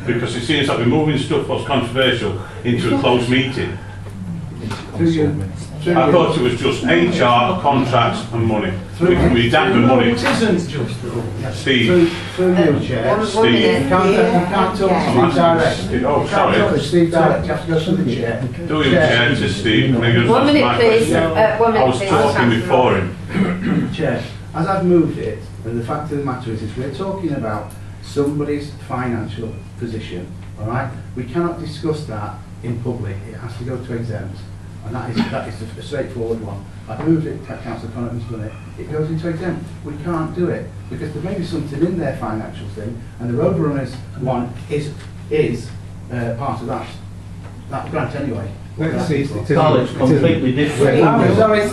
Because it seems like we're moving stuff what's controversial into a closed meeting. I thought it was just HR, contracts and money. We damn the money. It isn't just though. Steve. Through you, Chair. One Steve. minute. You can't talk to Steve direct. Oh, You can't talk sorry. to Steve direct, you have to go through the Chair. Do you, Chair, to Steve? 1 minute, please. 1 I minute, was please. talking before him. Chair, as I've moved it, and the fact of the matter is we're talking about somebody's financial position, all right? We cannot discuss that in public. It has to go to exempt, and that is a straightforward one. I've moved it, Councillor Connaughton's done it. It goes into exempt. We can't do it because there may be something in their financial thing, and the road runners one is part of that grant anyway. It's completely different. Sorry, I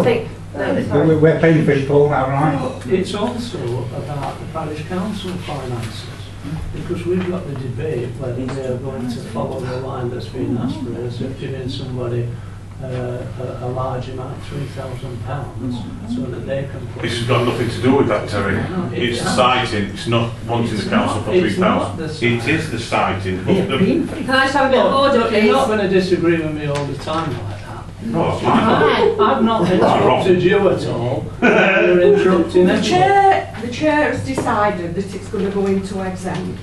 think, no, sorry. We're paying for it all now, right? It's also about the parish council finances, because we've got the debate whether they're going to follow the line that's been asked for us of giving somebody a large amount, £3,000, so that they can put... This has got nothing to do with that, Terry. It's the sighting, it's not wanting the council for It's not 3,000. It is the sighting. But Can I just have a bit of order, You're please? not going to disagree with me all the time like that. no, it's fine. I've not interrupted you at all. You're interrupting The everyone. chair has decided that it's going to go into exempt.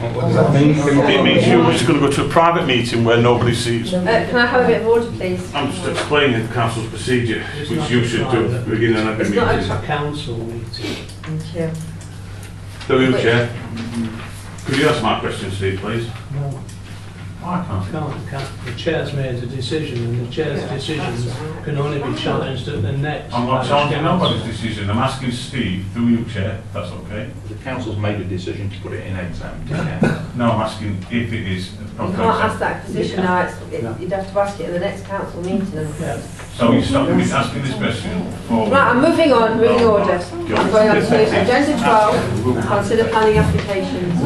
What does that mean? It means you're just going to go to a private meeting where nobody sees. Can I have a bit of order, please? I'm just explaining the council's procedure, which you should do at the beginning of every It's not meeting. It's a council meeting. Thank you. Do you, Chair? Could you answer my question, Steve, please? No, I can't. can't. The chair's made a decision, and the chair's decisions can only be challenged at the next. I'm not parish challenging council. nobody's decision. I'm asking Steve, through you, Chair, if that's okay. The council's made a decision to put it in exempt. Yeah. No, I'm asking if it is. You can't ask that position now, you'd have to ask it at the next council meeting. Yeah. So you stopped me asking this question before. Right, I'm moving on, moving order. I'm going on to agenda 12, consider planning applications.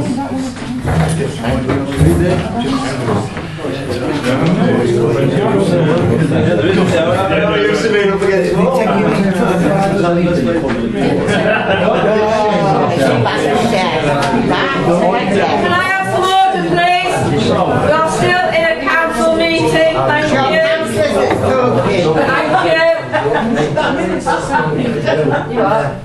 Can I have some order, please? You're still in a council meeting, thank you. Thank you. You are.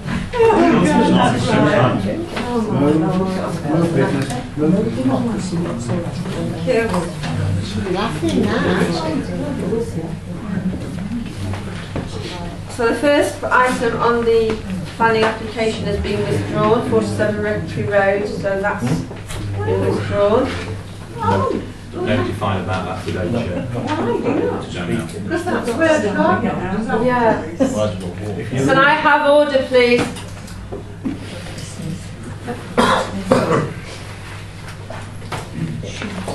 So the first item on the planning application has been withdrawn, 47 Rectory Road, so that's been withdrawn. Notified about that today, Chair. Because that's where the garden is. Yeah. Can I have order, please?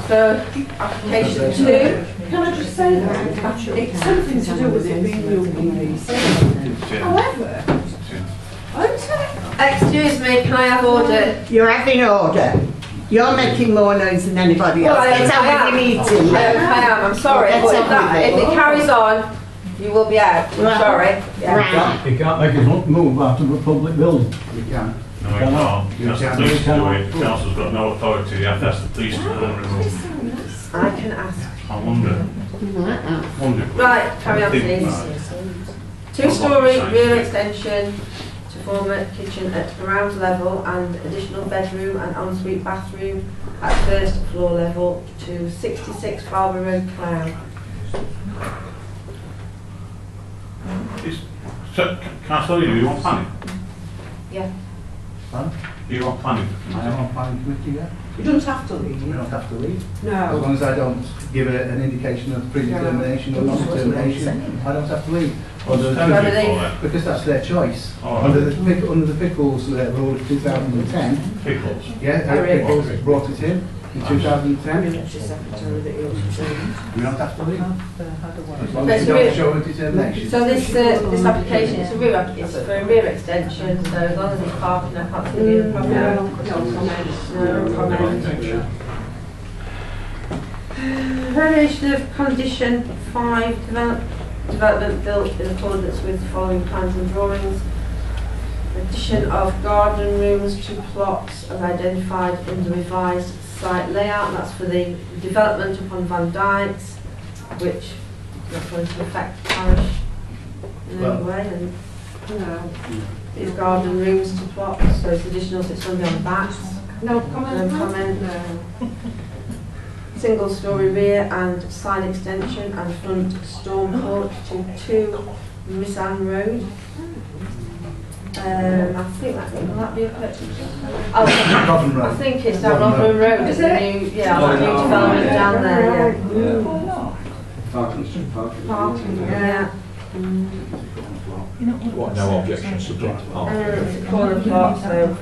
So, application 2. Can I just say that? It's something to do with it being UPVC. However, Excuse me, can I have order? You're having order. You're making more noise than anybody else. It's our meeting. I am. I'm sorry, but if it carries on, you will be out. I'm sorry. Yeah. You can't make us move out of a public building. You can. No, we can't. That's the police to do it. The council's got no authority. You have to ask the police to come and remove them. I can ask. I wonder. Right, carry on, please. Two-storey rear extension to form a kitchen at ground level and additional bedroom and ensuite bathroom at first floor level to 66 Farber Road, Clowne. So, Councillor, you want planning? Yeah. Huh? You want planning? I am on planning committee, yeah. you don't have to leave. We don't have to leave. As No. long as I don't give an indication of predetermination or non-determination, I don't have to leave. Because that's their choice. Oh, Under the Pickles rule of 2010, Pickles. Pickles brought it in 2010. We don't have to leave. As long as we don't show a determination. So this application is it's for a rear extension, so as long as it's parking, I can't see any problem. No comment. Variation of condition 5, development built in accordance with the following plans and drawings. Addition of garden rooms to plots as identified in the revised site layout. That's for the development upon Van Dykes, which is not going to affect the parish in any way. And these garden rooms to plots, so it's additional, so it's going to be on the backs. No comment. No comment. Single storey rear and side extension and front storm porch to 2 Miss Anne Road. I think will that be a purchase? I think it's down Rotherham Road. Is it? New development down there. Parking. Yeah. What, no objections subject to parking? It's a corner plot, so.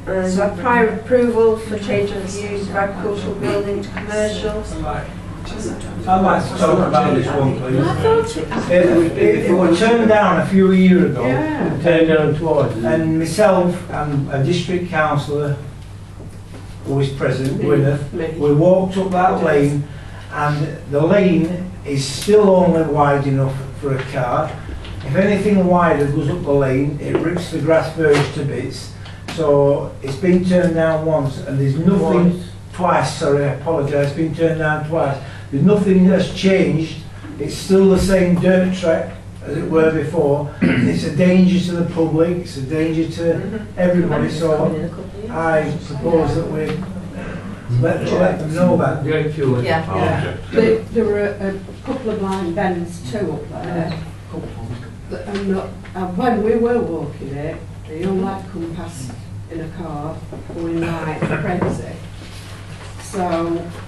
So prior approval for change of use of agricultural building to commercial. I'd like to talk about this one, please. It was turned down a few years ago. Yeah. Turned down twice. And myself and a district councillor who was present, Gwyneth, we walked up that lane, and the lane is still only wide enough for a car. If anything wider goes up the lane, it rips the grass verge to bits. So it's been turned down once, and there's nothing twice. Sorry, I apologise. It's been turned down twice. There's nothing that's changed. It's still the same dirt track as it were before. It's a danger to the public. It's a danger to everybody. So I propose that we let them know that. Yeah. There were a couple of blind bends too up there. And when we were walking it, the young lad come past in a car going like crazy. So,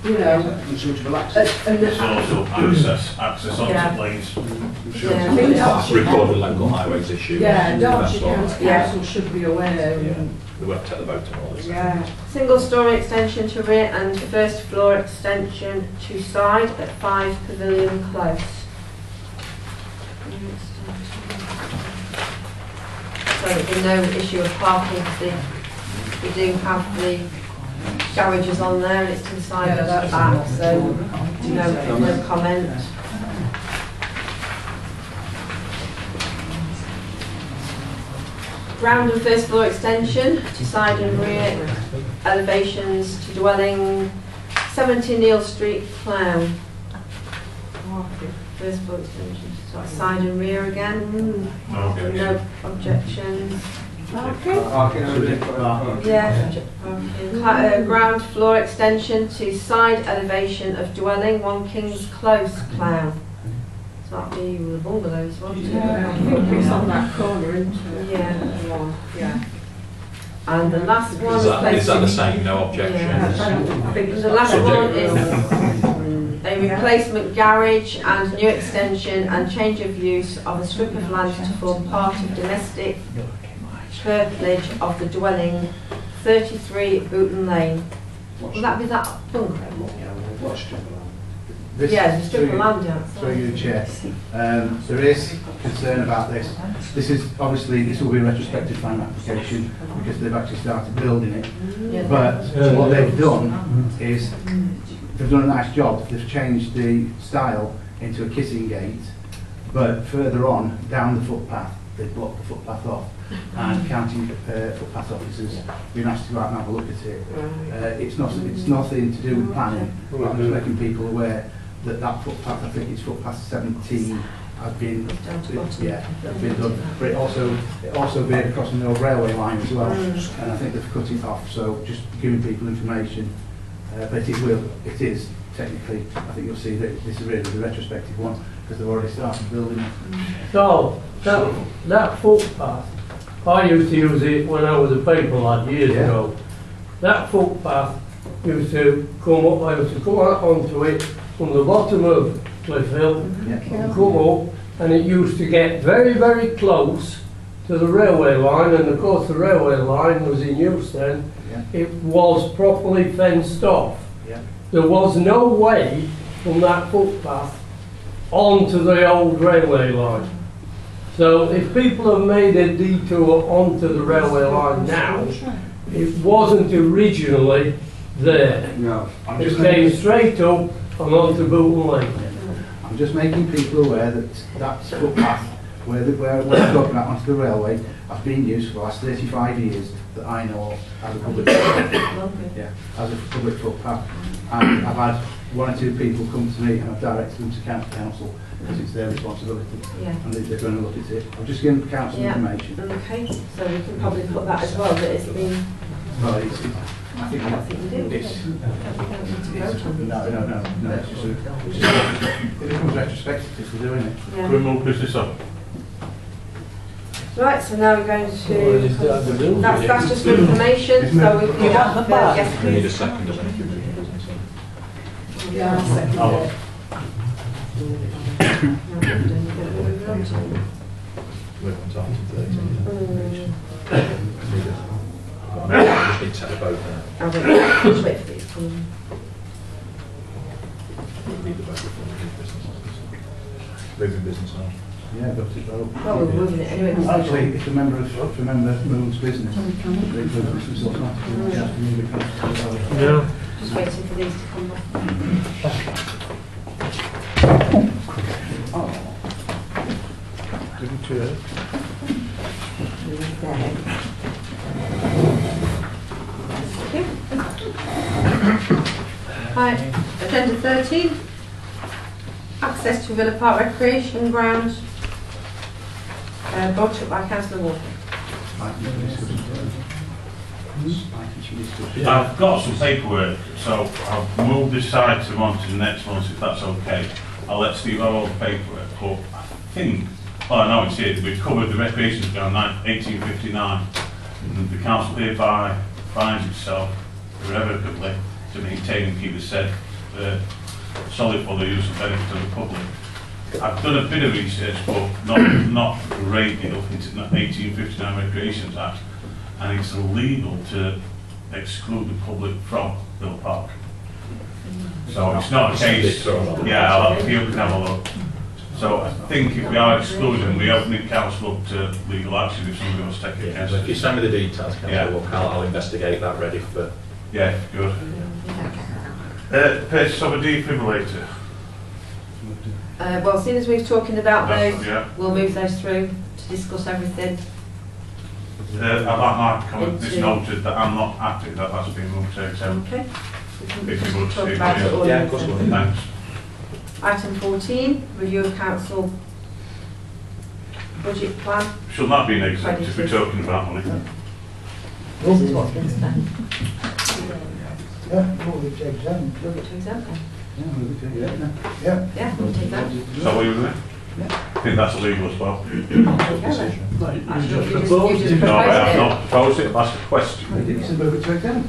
you know, and There's also access onto lanes. Record the local highways issue. yeah, Derbyshire That's all. County Council should be aware. we won't take the vote on all this. Yeah. Single storey extension to rear and first floor extension to side at 5 Pavilion Close. So there'll be no issue of parking because we do have the garages on there and it's to the side of that back, so no comment. Ground and first floor extension to side and rear elevations to dwelling 70 Neil Street, Clowne. First floor extension to side and rear again. No objections. Yeah. Ground floor extension to side elevation of dwelling 1 King's Close, Clowne. So that'll be the bungalows, won't it? Yeah, I think it's on that corner, isn't it? Yeah. Yeah. And the last one Is that the same? No objections? Yeah. The last one is a replacement garage and new extension and change of use of a strip of land to form part of domestic curtilage of the dwelling 33 Booton Lane. Will that be that bungalow? This Yeah, the strip of through- land outside. Through you, Chair. There is concern about this. This is, obviously, this will be a retrospective plan application because they've actually started building it. Yeah. But what they've done is, they've done a nice job. They've changed the style into a kissing gate, but further on, down the footpath, they've blocked the footpath off. And county footpath officers been asked to go out and have a look at it. It's nothing to do with planning, but I'm just making people aware that that footpath, I think it's footpath 17, has been, yeah, has been done. But it also veered across the old railway line as well, and I think they've cut it off. So just giving people information. But it is technically, I think you'll see that this is really the retrospective one because they've already started building it. So, that footpath, I used to use it when I was a paper lad years ago. That footpath used to come up, I used to come out onto it from the bottom of Cliff Hill, and come up, and it used to get very, very close to the railway line, and of course the railway line was in use then. It was properly fenced off. There was no way from that footpath onto the old railway line. So if people have made a detour onto the railway line now, it wasn't originally there. No, It came straight up and onto Booton Lane. I'm just making people aware that that footpath where we're talking about onto the railway has been used for the last 35 years that I know of as a public footpath. Yeah, as a public footpath. And I've had 1 or 2 people come to me and I've directed them to county council because it's their responsibility. Yeah. And they're going to look at it. I'm just giving council information. Okay, so we can probably put that as well, that it's been... Well, I think you do. it's no, it's just it becomes retrospective if we're doing it. Yeah. Can we move business up? Right, so now we're going to... Well, is that the building? That's just for information, so we can have the... Yes, We need a please. second, I think. Yeah, I second it. Move on to item 13. Just need to take a vote now. I'll just wait for these to come. Need the vote before we move business. Moving business on. Yeah, got it well. Well, we're moving it anyway. Actually, if a member moves business, they move business automatically. Yeah, move it past the Yeah. Just waiting for these to come back. Right, agenda 13. Access to Villa Park Recreation Ground. Brought up by Councillor Walker. I've got some paperwork, so I'll move this item on to the next one, so if that's okay. I'll let Steve have all the paperwork, but I think, oh no, it's here, we've covered the recreation ground 1859, and the council hereby binds itself irrevocably to maintain and keep the said solid for the use and benefit of the public. I've done a bit of research, but not great enough into the 1859 Recreations Act. and it's illegal to exclude the public from Mill Park. So it's not a case, yeah, you can have a look. So I think if we are excluding, we open council up to legal action if somebody wants to take it against If you us. send me the details, Councillor, Yeah. I'll investigate that ready for... Yeah, good. Purchase of a defibrillator. Well, seeing as we're talking about That's- those, yeah. we'll move those through to discuss everything. I'd like my comment, it's noted that I'm not happy that that's been moved to exempt. Okay. We If can you would talk see, about it all. Yeah, of course we will. Thanks. Item 14, review of council budget plan. Should not be an exempt if we're talking about money. Yeah, well, it's exempt. Move it to exempt then. Yeah. Yeah, we'll take that. Is that what you were doing? I think that's illegal as well. Okay then. Right, you Actually, just you proposed just it. No, I have proposed not proposed it, I've asked a question. I did move it to exempt.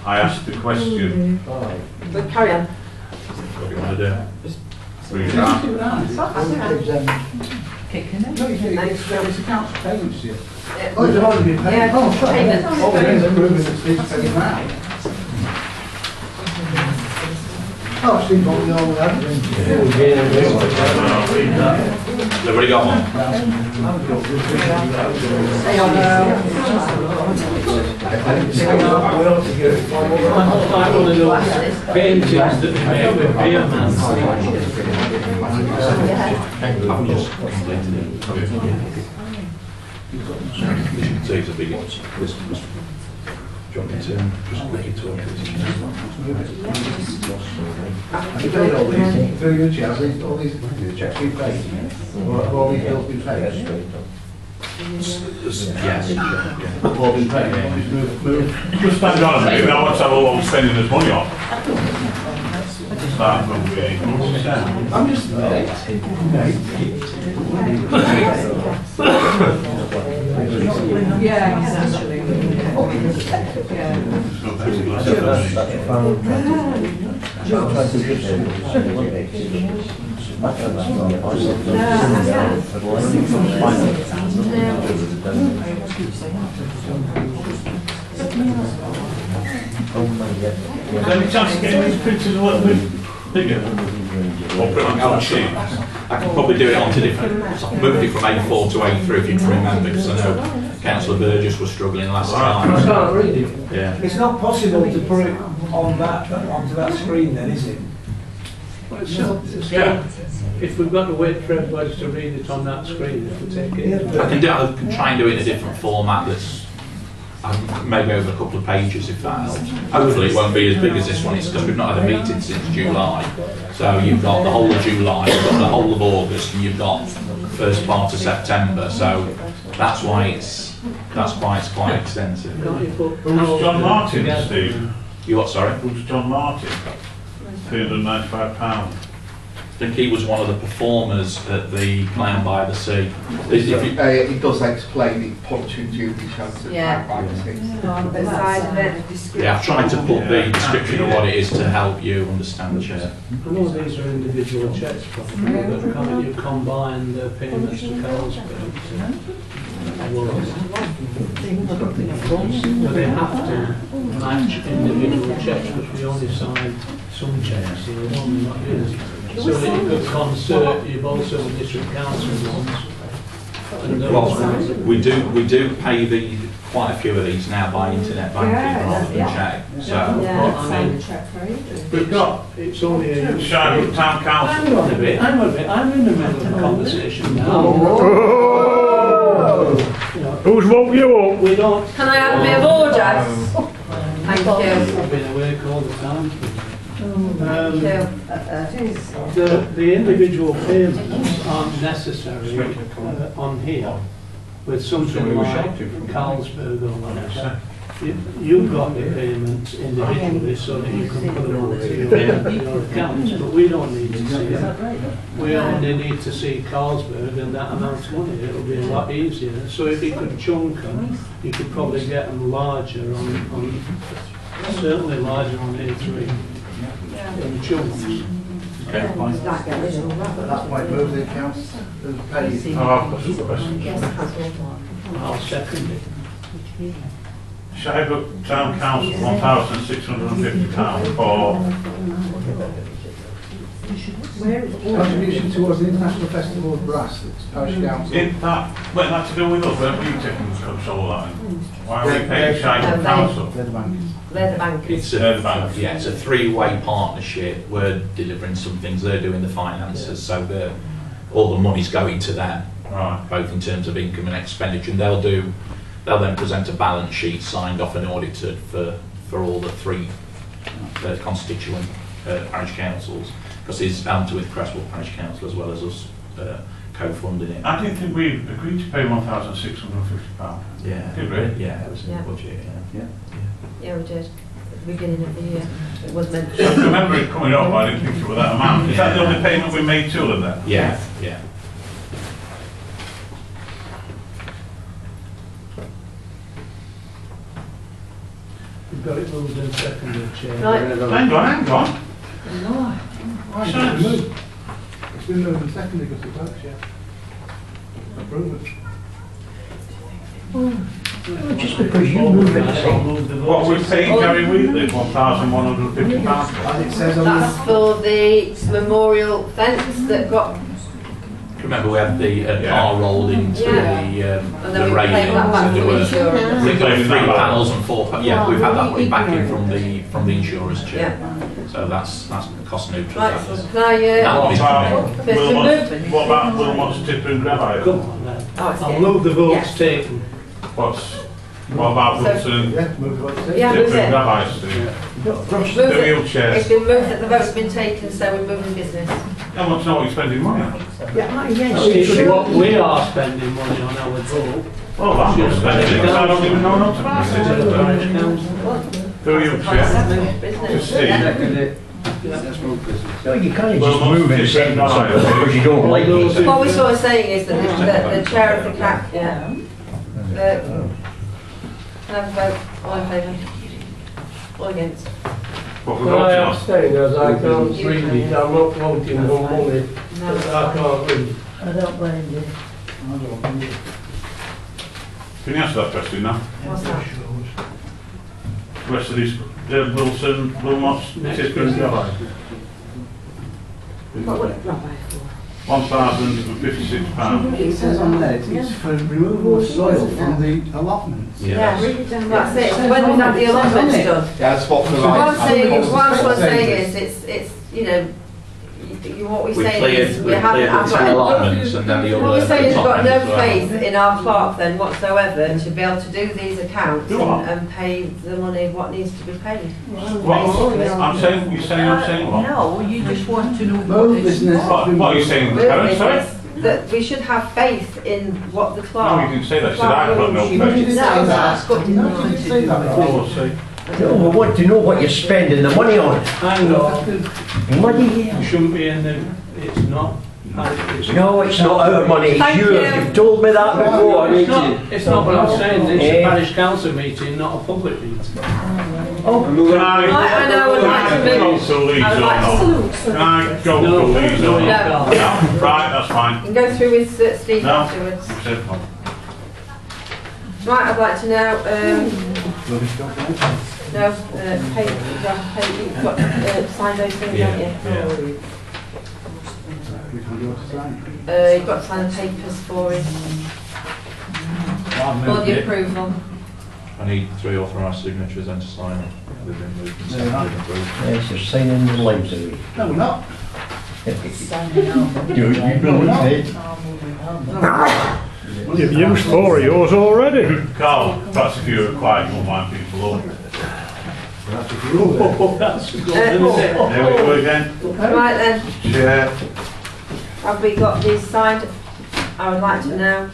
I asked the question. it. But carry on. What do you want to do? Read it out. Exempt. No, it's a council payments, yeah. Oh, it's already been paid. Yeah, Oh, sorry. payments. Oh, it is approving it's taken out. Oh, it's been on the old admin. Has everybody got one? Like one of those paintings that they make with beer man. I've just completed it. So it's a big one. Do you want me to just click it to You've paid all these, through your checks, all these checks we've paid, or all these bills been paid? Yes. All been paid, move. Just stand on a minute, we don't want to have all spending this money on. Start from the... I'm just Yeah, I can actually. Is there any chance of getting these pictures a little bit bigger? Or put it on our sheet. I can probably do it onto different, so I moved it from A4 to A3 if you can remember, because I know Councillor Burgess was struggling last time. I can't read it. Yeah. It's not possible to put it on that, onto that screen then, is it? Yeah. If we've got to wait for everybody to read it on that screen, if we take it. I can try and do it in a different format that's maybe over a couple of pages if that helps. Hopefully it won't be as big as this one, it's because we've not had a meeting since July. So you've got the whole of July, you've got the whole of August, and you've got the first part of September. So that's why it's quite extensive. Who's John Martin, Steve? You what, sorry? Who's John Martin? £395. I think he was one of the performers at the Clown by the Sea. It does explain it, punching duty chances. Yeah. On the side of it. Yeah, I've tried to put the description of what it is to help you understand, Chair. I know these are individual checks, probably, but can't you combine the payments to Carlsberg? So they have to match individual checks, because we only sign some checks, so we're only not used. So that you could concert, you've also the district council ones. And those ones. Well, we do pay quite a few of these now by internet banking rather than check. So I mean, we've got, it's only a... Shine Town Council. Hang on a bit, I'm in the middle of a conversation now. Who's woke you up? We don't... Can I have a bit of order? Thank you. I've been awake all the time. Thank you. The individual payments aren't necessary on here with something like Carlsberg or whatever. You've got the payments individually so that you can put them onto your accounts, but we don't need to see it. We only need to see Carlsberg and that amount of money. It'll be a lot easier. So if you could chunk them, you could probably get them larger on certainly larger on A3. In chunks. At that point, move the accounts as paid. Oh, I've got some questions. I'll second it. Shirebrook Town Council, £1,650 for Contribution towards the International Festival of Brass, it's Parish Council. Isn't that to do with us? Where have you taken control of that? Why are we paying Shirebrook Council? They're the bankers. They're the bankers. It's yeah, it's a three-way partnership. We're delivering some things, they're doing the finances, so all the money's going to them, Right. both in terms of income and expenditure. And they'll then present a balance sheet signed off and audited for all the three constituent parish councils, because it's bound to with Crestwell Parish Council as well as us co-funding it. I didn't think we agreed to pay £1,650. Yeah, Did we? Yeah, it was in Yeah. the budget. Yeah. Yeah, we did. At the beginning of the year. It was meant I to. remember it coming up, but I didn't think it was that amount. Is that the only payment we made to them then? Yeah, yeah. We've got it moved and seconded, Chair. Right. Hang on. It's been moved and seconded because it works, yeah. Approve it. Just because you move it, What we're paying Gary Wheatley, £1,150. And it says on That's for the memorial fence that got, Remember we had the car rolled into and the then we railing. paid that back There to were the insurance. we got Reclaiming 3 that back. panels and 4 yeah, we've had that money back in from the insurers, Chair. So that's cost neutral. Right, that so is. can I, That What money's about coming. What about Wilmot's Tipper and Gravite? Come on then. Oh, it's I'll here. move the votes Yeah. taken. What about Wilson Yeah, move the vote to Yeah, Tipper move and it. Gravite? Steve? Move The it. wheelchairs. It's been moved that the vote's been taken, so we're moving business. I want to know what you're spending money on. It's what we are spending money on our vote. Well, that's not spending it, because I don't even know enough about To the it. parish council. The wheelchair. Business. Steve. no, you can't Well, just move it and say something because you don't like it. What we're sort of saying is that the chair of the CAC, can I have a vote? All in favour? All against? What we're Can I voting on. abstain as I can't read it? I'm not voting on money No, that it's I fine. can't read. I don't blame you. Can you answer that question now? What's that? The rest of these, Wilson, Wilmot's, Tipper and Gravite. What would it not buy for? £1,056. It says on there, it's for removal of soil from the allotments. Yeah, That's it. When we had the allotments done. Yeah, that's what the What I'm saying is, it's, you know, what we we say cleared is, the we haven't, 10 allotments and then the other. what we're saying is we've got no allotments as well. faith in our clerk then whatsoever to be able to do these accounts Do what? and pay the money what needs to be paid. What? I'm saying what? No, you just want to know Move business. What are you saying, We're Karen, sorry? business, that we should have faith in what the clerk. No, you didn't say that, you said I've got no You faith. didn't say that. that's good. No, you didn't say that. Oh, we'll see. No, we want to know what you're spending the money on. Hang on, Bloody it hell. shouldn't be in the, it's not. No, it's not our money, it's Thank yours. you. You've told me that before. It's not what I'm saying, it's a Yeah. parish council meeting, not a public meeting. Can I? Right, I know, I'd like to Go move. to Leeds I would or like not? Can I go to Leeds or No, you not? can't. No, right, that's fine. You can go through with Steve No. afterwards. Simple. Right, I'd like to now, Rubbish documents. no, pay, you've got sign those things, haven't you? Which one do you want to sign? You've got to sign the papers for it, I've for moved the it. approval. I need 3 authorised signatures and to sign it. They've been moved and They're not. seconded and approved. Yes, you're signing the lives away. No, we're not. You believe it? You've used 4 of yours already. Carl, perhaps if you were quiet, you'll wind people up. That's good, isn't it? There we go again. Right then, Chair. have we got these signed? I would like to know.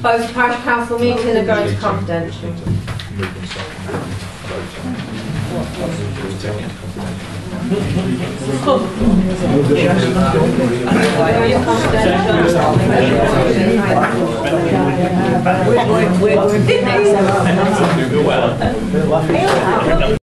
Both parish council meeting are going to confidential. Moved and seconded and voted on. We'll take it to confidential. Confidential. Well.